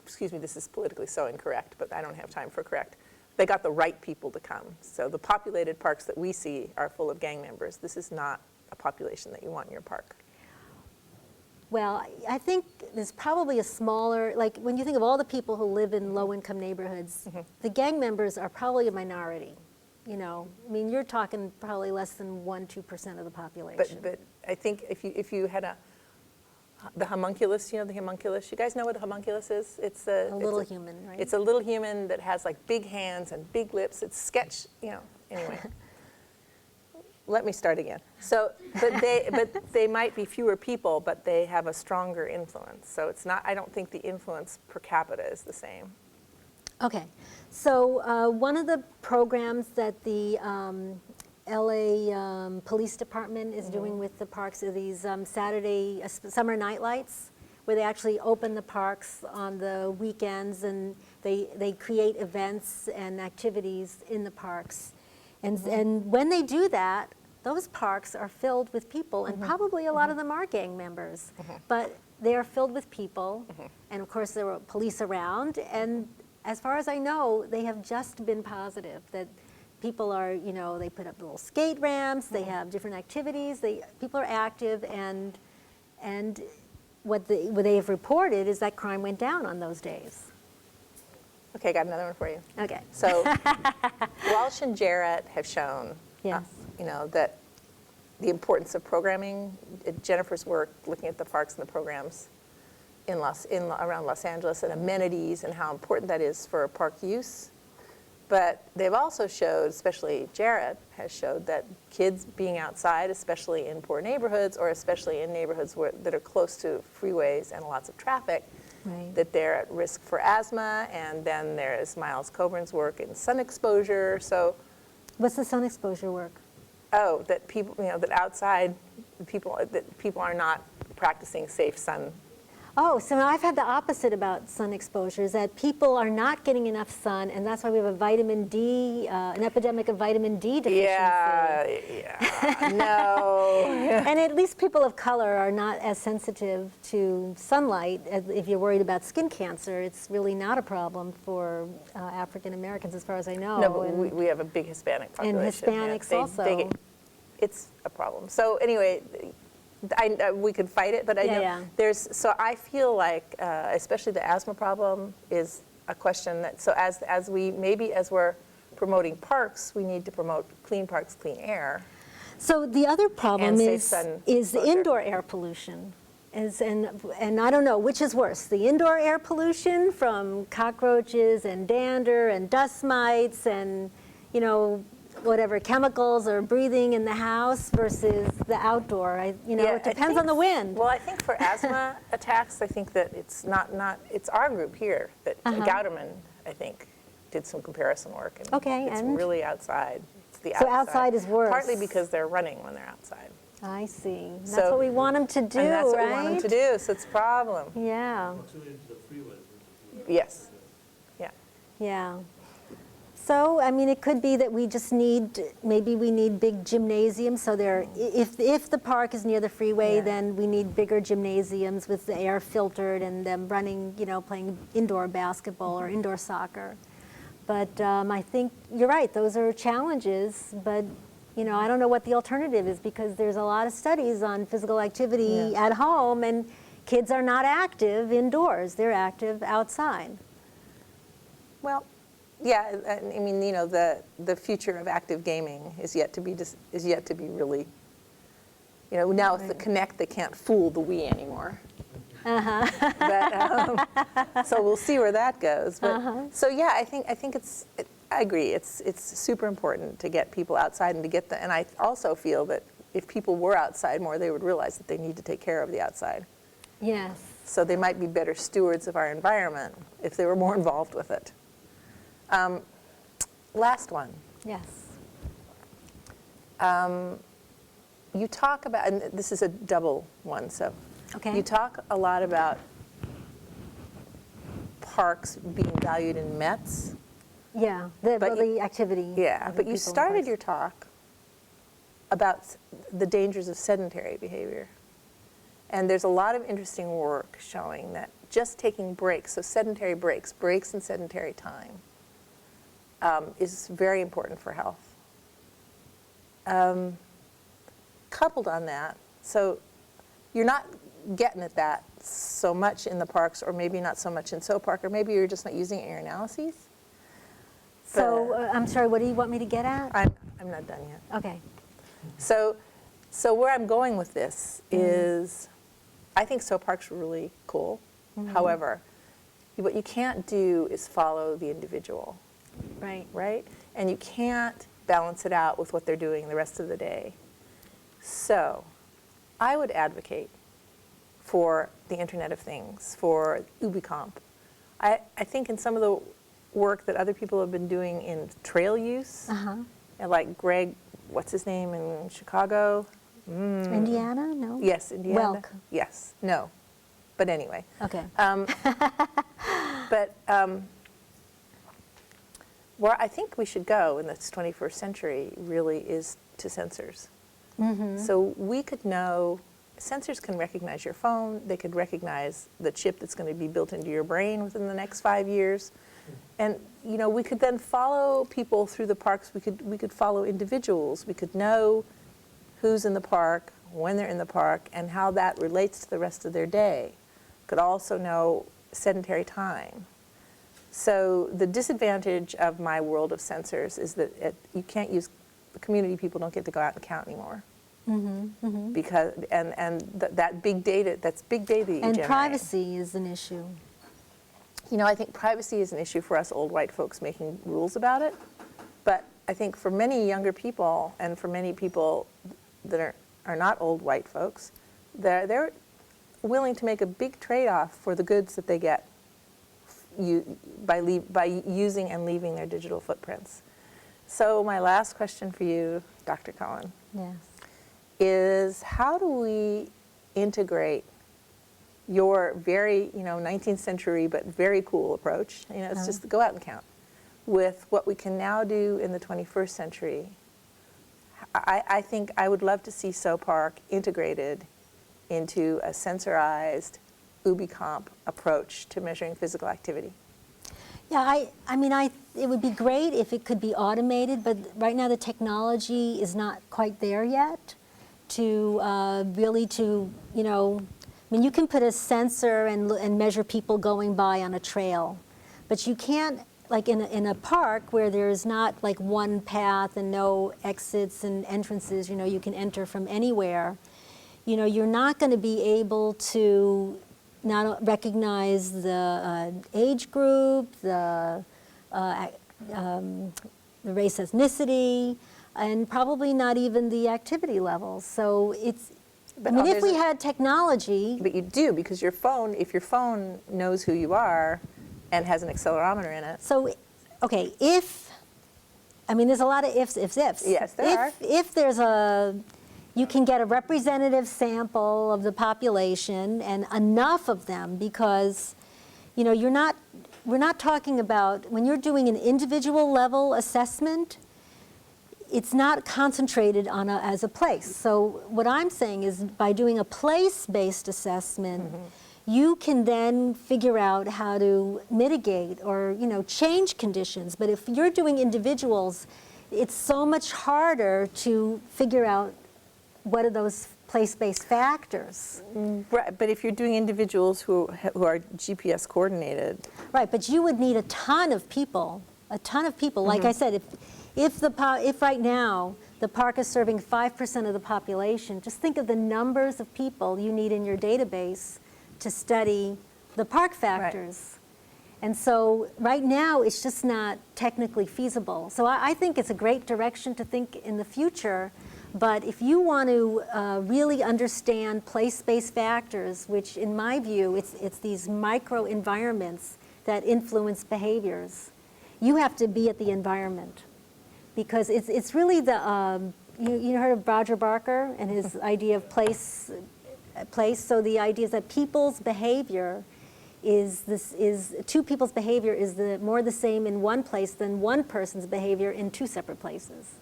excuse me, this is politically so incorrect, but I don't have time for correct. They got the right people to come. So the populated parks that we see are full of gang members. This is not a population that you want in your park. Well, I think there's probably a smaller, like when you think of all the people who live in low-income neighborhoods, the gang members are probably a minority. You know, I mean, you're talking probably less than 1-2% of the population. But I think if you had the homunculus, you know the homunculus? You guys know what a homunculus is? It's a little human, right? It's a little human that has like big hands and big lips. It's sketch, you know, anyway. Let me start again. So, but they might be fewer people, but they have a stronger influence. So it's not, I don't think the influence per capita is the same. Okay, so one of the programs that the LA Police Department is doing with the parks are these Saturday summer night lights, where they actually open the parks on the weekends, and they create events and activities in the parks. And when they do that, those parks are filled with people, and probably a lot of them are gang members, but they are filled with people, and of course there are police around, and as far as I know, they have just been positive, that people are, you know, they put up little skate ramps, they have different activities, people are active, and what they have reported is that crime went down on those days. Okay, I got another one for you. Okay. So Walsh and Jarrett have shown, Yes. you know, that the importance of programming. Jennifer's work looking at the parks and the programs around Los Angeles and amenities and how important that is for park use. But they've also showed, especially Jarrett has showed, that kids being outside, especially in poor neighborhoods or especially in neighborhoods that are close to freeways and lots of traffic, Right. that they're at risk for asthma. And then there's Miles Coburn's work in sun exposure. So, What's the sun exposure work? that people, you know, that outside people are not practicing safe sun Oh, so I've had the opposite about sun exposure, is that people are not getting enough sun, and that's why we have a vitamin D, an epidemic of vitamin D deficiency. Yeah, no. And at least people of color are not as sensitive to sunlight. If you're worried about skin cancer, it's really not a problem for African Americans, as far as I know. No, but we have a big Hispanic population. And Hispanics also. It's a problem. So anyway, we could fight it, but I know so I feel like, especially the asthma problem is a question that, so as we're promoting parks, we need to promote clean parks, clean air. So the other problem is the indoor air pollution. And I don't know which is worse, the indoor air pollution from cockroaches and dander and dust mites and, whatever chemicals are breathing in the house versus the outdoor. It depends on the wind. Well, I think for asthma attacks, I think that it's it's our group here that Gauderman, I think, did some comparison work. And it's really outside. It's the outside. So outside is worse. Partly because they're running when they're outside. I see. That's what we want them to do, and that's right? what we want them to do, so it's a problem. Yeah. Yes. Yeah. Yeah. So, it could be that we just maybe we need big gymnasiums. So if the park is near the freeway, then we need bigger gymnasiums with the air filtered and them running, playing indoor basketball or indoor soccer. But I think you're right, those are challenges, but I don't know what the alternative is, because there's a lot of studies on physical activity at home, and kids are not active indoors, they're active outside. Well, yeah, the future of active gaming is yet to be really, now with the Kinect, they can't fool the Wii anymore. But, so we'll see where that goes. But, so yeah, I think I agree. It's super important to get people outside and to get and I also feel that if people were outside more, they would realize that they need to take care of the outside. Yes. So they might be better stewards of our environment if they were more involved with it. Last one. Yes. You talk about, and this is a double one, so you talk a lot about parks being valued in METs. Yeah, the activity. Yeah, but you started your talk about the dangers of sedentary behavior. And there's a lot of interesting work showing that just taking breaks, so sedentary breaks in sedentary time, is very important for health. Coupled on that, so you're not getting at that so much in the parks, or maybe not so much in SoPark, or maybe you're just not using it in your analyses. So, I'm sorry, what do you want me to get at? I'm not done yet. Okay. So where I'm going with this is, I think SoPark's really cool. However, what you can't do is follow the individual. Right. Right? And you can't balance it out with what they're doing the rest of the day. So I would advocate for the Internet of Things, for UbiComp. I think in some of the work that other people have been doing in trail use, and like Greg, what's his name in Chicago? Indiana? No? Yes, Indiana. Welk. Yes, no. But anyway. Okay. But where I think we should go in this 21st century really is to sensors. So we could know, sensors can recognize your phone, they could recognize the chip that's going to be built into your brain within the next 5 years. And we could then follow people through the parks, we could follow individuals, we could know who's in the park, when they're in the park, and how that relates to the rest of their day. Could also know sedentary time. So the disadvantage of my world of sensors is that you can't use, the community people don't get to go out and count anymore. Because, that big data, that's big data that you generate. And privacy is an issue. I think privacy is an issue for us old white folks making rules about it. But I think for many younger people, and for many people that are not old white folks, they're willing to make a big trade-off for the goods that they get by using and leaving their digital footprints. So my last question for you, Dr. Cohen, Yes. is how do we integrate your very, 19th century but very cool approach, it's just go out and count, with what we can now do in the 21st century, I think I would love to see SoPark integrated into a sensorized, UbiComp approach to measuring physical activity. Yeah, I mean, it would be great if it could be automated, but right now the technology is not quite there yet to really I mean, you can put a sensor and measure people going by on a trail, but you can't, like in a park where there's not like one path and no exits and entrances, you can enter from anywhere, you're not going to be able to not recognize the age group, the race, ethnicity, and probably not even the activity levels. So it's, But, I mean, if we had technology. But you do, because if your phone knows who you are and has an accelerometer in it. So, okay, I mean, there's a lot of ifs. Yes, there are. If you can get a representative sample of the population and enough of them, because, we're not talking about, when you're doing an individual level assessment, it's not concentrated on as a place. So what I'm saying is by doing a place-based assessment, you can then figure out how to mitigate or, change conditions. But if you're doing individuals, it's so much harder to figure out what are those place-based factors. Right, but if you're doing individuals who are GPS coordinated. Right, but you would need a ton of people. Like I said, if right now the park is serving 5% of the population, just think of the numbers of people you need in your database to study the park factors. Right. And so right now it's just not technically feasible. So I think it's a great direction to think in the future, but if you want to really understand place-based factors, which in my view, it's these micro environments that influence behaviors, you have to be at the environment. Because it's really you heard of Roger Barker and his idea of place. So the idea is that people's behavior two people's behavior is more the same in one place than one person's behavior in two separate places.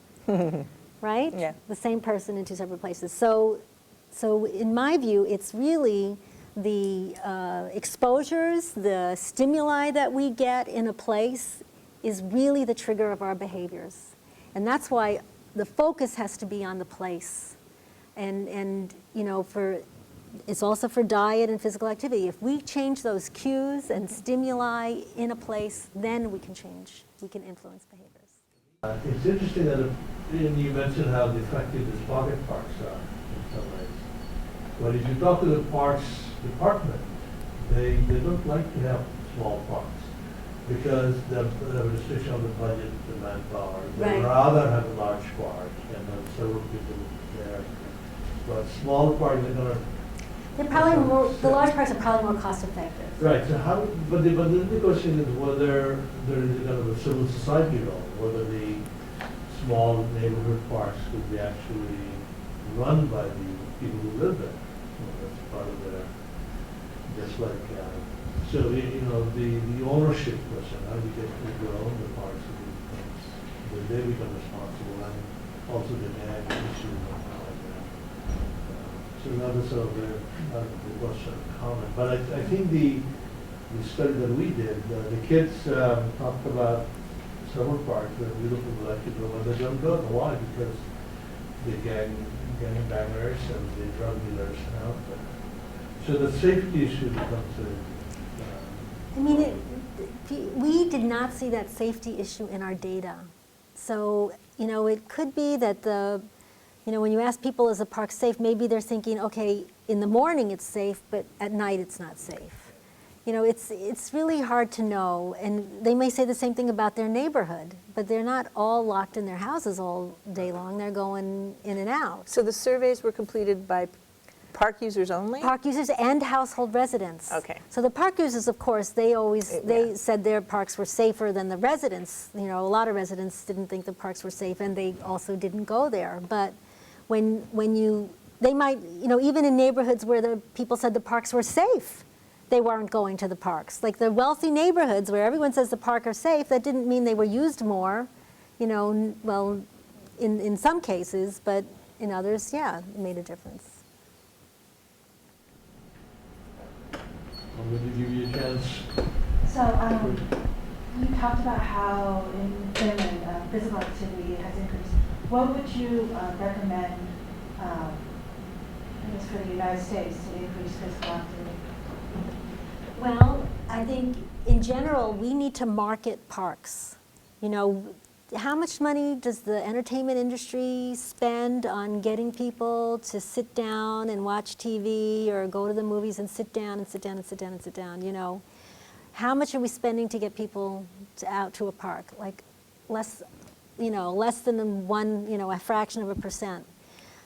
Right? Yeah. The same person in two separate places. So in my view, it's really the exposures, the stimuli that we get in a place is really the trigger of our behaviors. And that's why the focus has to be on the place. And it's also for diet and physical activity. If we change those cues and stimuli in a place, then we can influence behaviors. It's interesting that you mentioned how effective these pocket parks are in some ways. But if you talk to the parks department, they don't like to have small parks, because the restriction of the budget, the manpower. They Right. rather have a large park and then several people there. But small parks are going to. The large parks are probably more cost effective. Right. So but the question is whether there is a kind of a civil society role, whether the small neighborhood parks could be actually run by the people who live there. That's part of their, just like. So, the ownership question, how do you get people to own the parks, they become responsible, and also the ag issue and all like that. So another sort of the question comment. But I think the study that we did, the kids talked about several parks that are beautiful electrical, and they don't go. Why? Because the gangbangers and the drug dealers out there. So the safety issue becomes I mean, we did not see that safety issue in our data. So, it could be that when you ask people, is the park safe, maybe they're thinking, okay, in the morning it's safe, but at night it's not safe. It's really hard to know. And they may say the same thing about their neighborhood, but they're not all locked in their houses all day long. They're going in and out. So the surveys were completed by park users only? Park users and household residents. Okay. So the park users, of course, they said their parks were safer than the residents. A lot of residents didn't think the parks were safe, and they also didn't go there. But when you they might, even in neighborhoods where the people said the parks were safe, they weren't going to the parks. Like the wealthy neighborhoods where everyone says the park are safe, that didn't mean they were used more, well, in some cases, but in others, yeah, it made a difference. I'm going to give you a chance. So you talked about how in Finland physical activity has increased. What would you recommend, I guess, for the United States to increase physical activity? Well, I think in general, we need to market parks. How much money does the entertainment industry spend on getting people to sit down and watch TV or go to the movies and sit down and sit down and sit down and sit down, How much are we spending to get people out to a park? Like less than a fraction of a percent.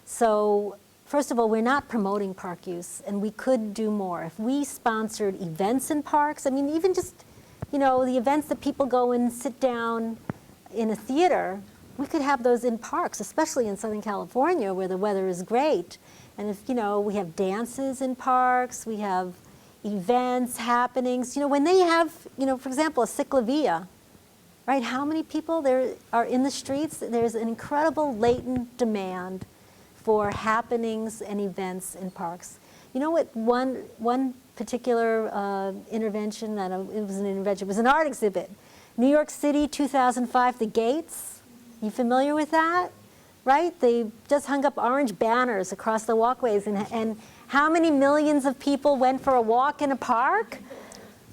So first of all, we're not promoting park use, and we could do more. If we sponsored events in parks, I mean, even just, the events that people go and sit down in a theater, we could have those in parks, especially in Southern California where the weather is great. And if, we have dances in parks, we have events, happenings, when they have, for example, a ciclovia, right? How many people there are in the streets? There's an incredible latent demand for happenings and events in parks. You know what? One particular intervention, it was an art exhibit. New York City, 2005, the Gates. You familiar with that? Right? They just hung up orange banners across the walkways, and how many millions of people went for a walk in a park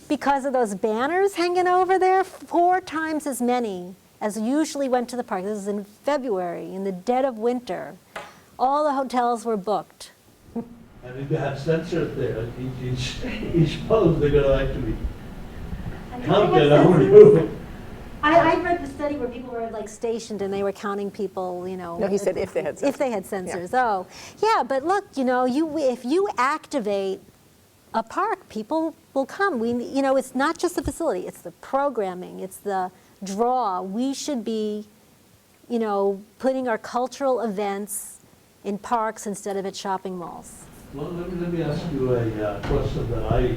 because of those banners hanging over there? 4 times as many as usually went to the park. This is in February, in the dead of winter. All the hotels were booked. And if they have sensors there, each pose they're going to actually count that over you. I read the study where people were like stationed and they were counting people, No, he said if they had sensors. If they had sensors, oh. Yeah, but look, if you activate a park, people will come. It's not just the facility, it's the programming, it's the draw. We should be, putting our cultural events in parks instead of at shopping malls. Well, let me ask you a question that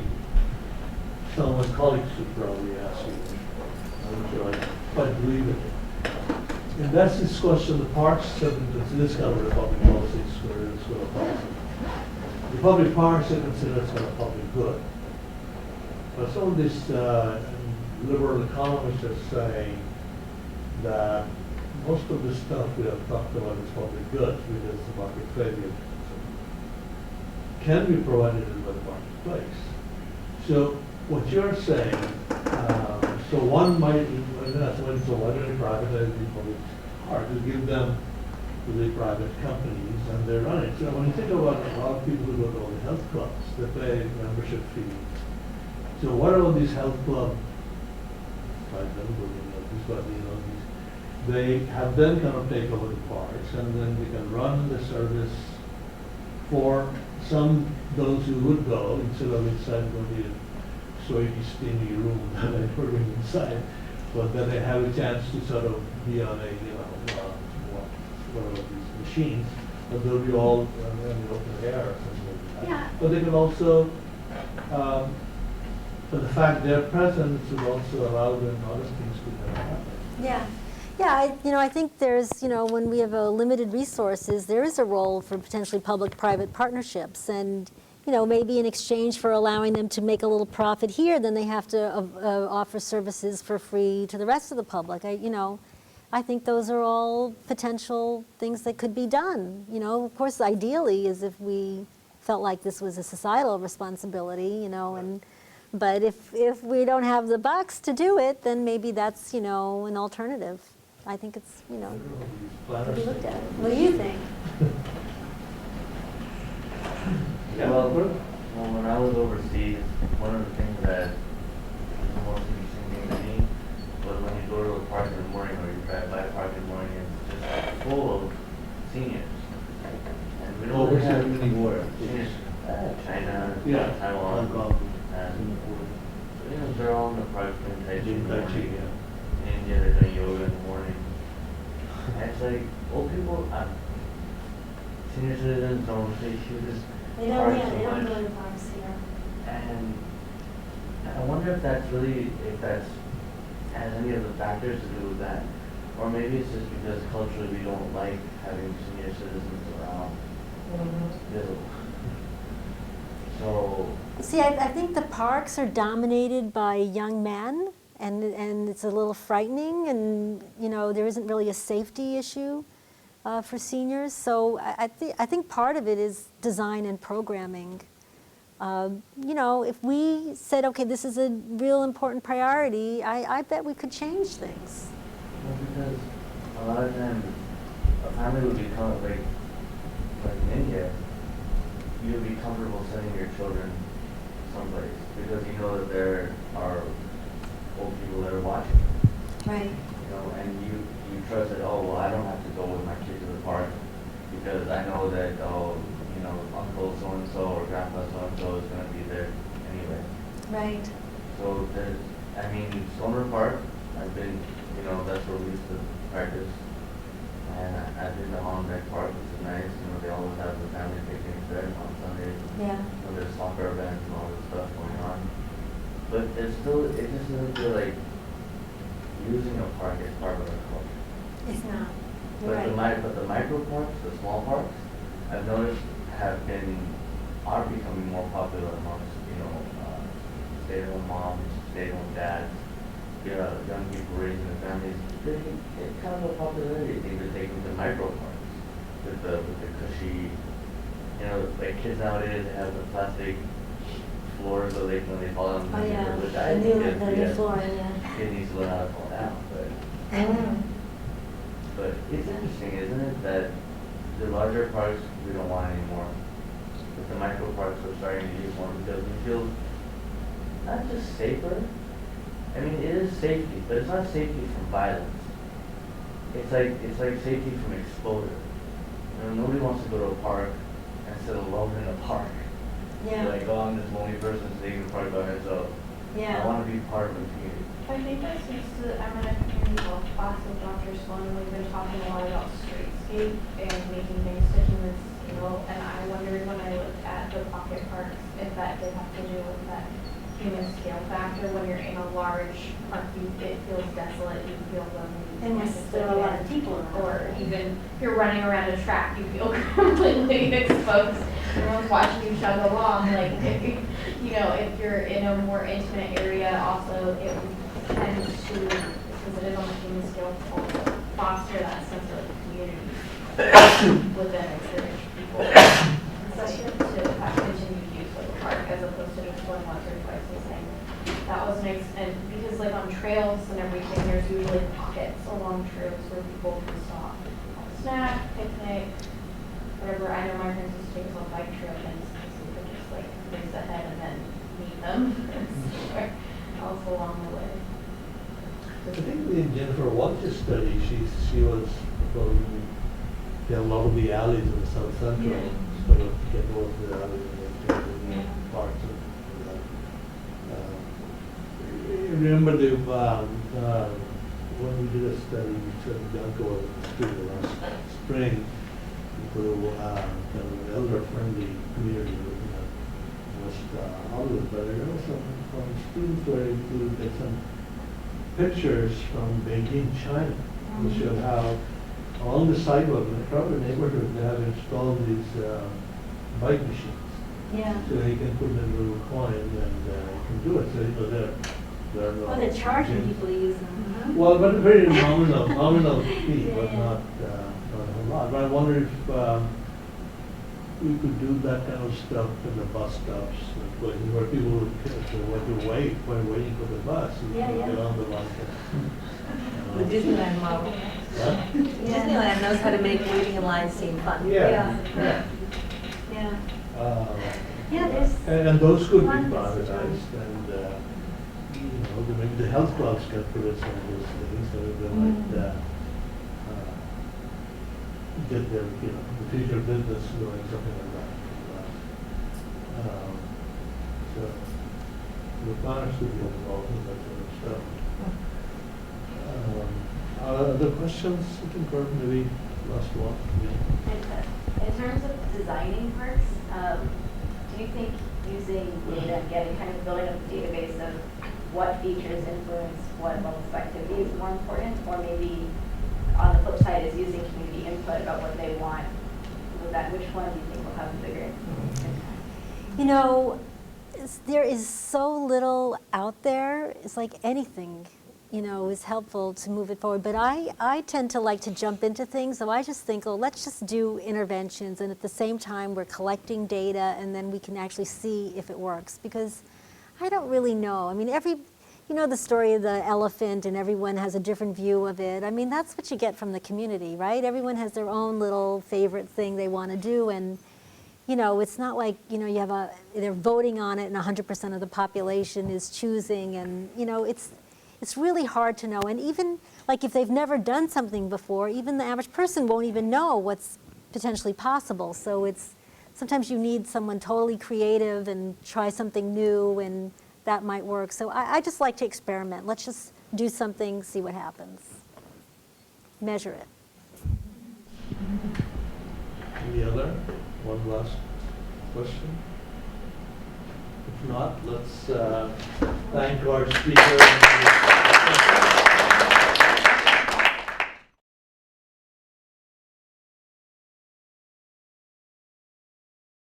some of my colleagues would probably ask you. I'm sure I quite believe it. And that's this question, the parks have been considered kind of public policy, it's sort of policy. The public parks are considered sort of public good. But some of these liberal economists are saying that most of the stuff we have talked about is public goods because the market failure can be provided in the marketplace. So what you're saying, so one might, so why don't you privatize the public parks, to give them to the private companies and they run it. So when you think about a lot of people who go to all the health clubs, they pay membership fees. So what are all these health clubs, they have them kind of take over the parks and then they can run the service for those who would go instead of inside going to a sweaty, steamy room that they put them inside. But then they have a chance to sort of be on a, one of these machines, but they'll be all in the open air or something like that. Yeah. But they can also, but the fact their presence will also allow them other things to kind of happen. Yeah. Yeah, I think there's, when we have limited resources, there is a role for potentially public-private partnerships. And, maybe in exchange for allowing them to make a little profit here, then they have to offer services for free to the rest of the public. I think those are all potential things that could be done. Of course, ideally is if we felt like this was a societal responsibility, but if we don't have the bucks to do it, then maybe that's, an alternative. I think it's, to be looked at. What do you think? Yeah, well, when I was overseas, one of the things that is the most interesting thing to me was when you go to a park in the morning or you drive by a park in the morning, it's just full of seniors. And we don't really have many more. Seniors, China, Taiwan, and they're all in the park doing Tai Chi in the morning. In India, they're doing yoga in the morning. And it's like, old people, senior citizens don't really use They parks don't, so they don't much. go to parks here. And I wonder if that's has any of the factors to do with that. Or maybe it's just because culturally we don't like having senior citizens around. Visible. So, See, I think the parks are dominated by young men, and it's a little frightening, and, you know, there isn't really a safety issue for seniors. So I think part of it is design and programming. You know, if we said, okay, this is a real important priority, I bet we could change things. well, because a lot of times a family would become like in India, you would be comfortable sending your children someplace because you know that there are old people that are watching. Right. You know, and you trust that, oh, well, I don't have to go with my kid to the park because I know that, oh, you know, uncle so-and-so or grandpa so-and-so is going to be there anyway. Right. So there's, I mean, Stoner Park, I've been, you know, that's where we used to practice. And I've been to Hollenbeck Park, which is nice. You know, they always have the family picnics there on Sundays. Yeah. You know, there's soccer events and all this stuff going on. But it's still, it just doesn't feel like using a park is part of our culture. It's not. But the micro parks, the small parks, I've noticed are becoming more popular amongst, you know, stay-at-home moms, stay-at-home dads, young people raising their families. It's kind of a popularity thing to take them to micro parks with the cushy, you know, like kids nowadays they have the plastic floors so when they fall down, Oh, yeah. which The I think new flooring, yeah. kid needs to learn how to fall down, Mm-hmm. but it's interesting, isn't it, that the larger parks we don't want anymore, but the micro parks we're starting to use more because we feel not just safer. I mean, it is safety, but it's not safety from violence. It's like safety from exposure. You know, nobody wants to go to a park and sit alone in a park. Yeah. Like, oh, I'm this lonely person sitting in a park by myself. Yeah. I want to be part of a community. I think that speaks to, I'm in a community health class with Dr. Sloan, and we've been talking a lot about streetscape and making things to humans, you know, and I wondered when I looked at the pocket parks if that did have to do with that human scale factor. When you're in a large park, it feels desolate, you feel lonely. Unless there are a lot of people around. Or even if you're running around a track, you feel completely exposed. Everyone's watching you chug along. Like, you know, if you're in a more intimate area, also it tends to, because it is on a human scale, also foster that sense of community within experienced people. Especially to have continued use of the park as opposed to just going once or twice and saying, that was nice. And because like on trails and everything, there's usually pockets along trails where people can stop, have a snack, picnic, whatever. I know my friends used to take us on bike trip and so we could just like race ahead and then meet them else along the way. I think in Jennifer Walsh's study, she was from a lot of the alleys in the South Central, Yeah. sort of get over to the alleys and then to the parts of that. Remember when we did a study, we took Bianco to last spring, to kind of an elder-friendly community in West Hollywood, but there were some students were able to get some pictures from Beijing, China, which showed how along the sidewalk in the crowded neighborhood they have installed these bike machines. Yeah. So you can put in a little coin and you can do it. So you know there are no. Well, they're charging machines. people to use them. Well, but a very nominal fee, Yeah, but yeah. not a whole lot. But I wonder if we could do that kind of stuff in the bus stops, where people would wait when waiting for the bus. You Yeah, can yeah. get on the bus. The Disneyland model. Yeah. Disneyland knows how to make waiting in line seem fun. Yeah. Yeah. Yeah, there's. and those could be Fun privatized, visitors. and maybe the health clubs can put us on those things, so they might get their, the future business going, something like that. So the planners could be involved in that sort of stuff. Other questions? I think, or maybe last one. Yeah. In terms of designing parks, do you think using data and getting kind of building up a database of what features influence what levels of activity is more important, or maybe on the flip side is using community input about what they want? Which one do you think will have a bigger impact? You know, there is so little out there. It's like anything, you know, is helpful to move it forward. But I tend to like to jump into things, so I just think, oh, let's just do interventions, and at the same time we're collecting data, and then we can actually see if it works. Because I don't really know. I mean, you know the story of the elephant, and everyone has a different view of it. I mean, that's what you get from the community, right? Everyone has their own little favorite thing they want to do, and you know, it's not like, you know, they're voting on it and 100% of the population is choosing, and you know, it's really hard to know. And even like if they've never done something before, even the average person won't even know what's potentially possible. So sometimes you need someone totally creative and try something new, and that might work. So I just like to experiment. Let's just do something, see what happens. Measure it. Any other? One last question? If not, let's thank our speaker.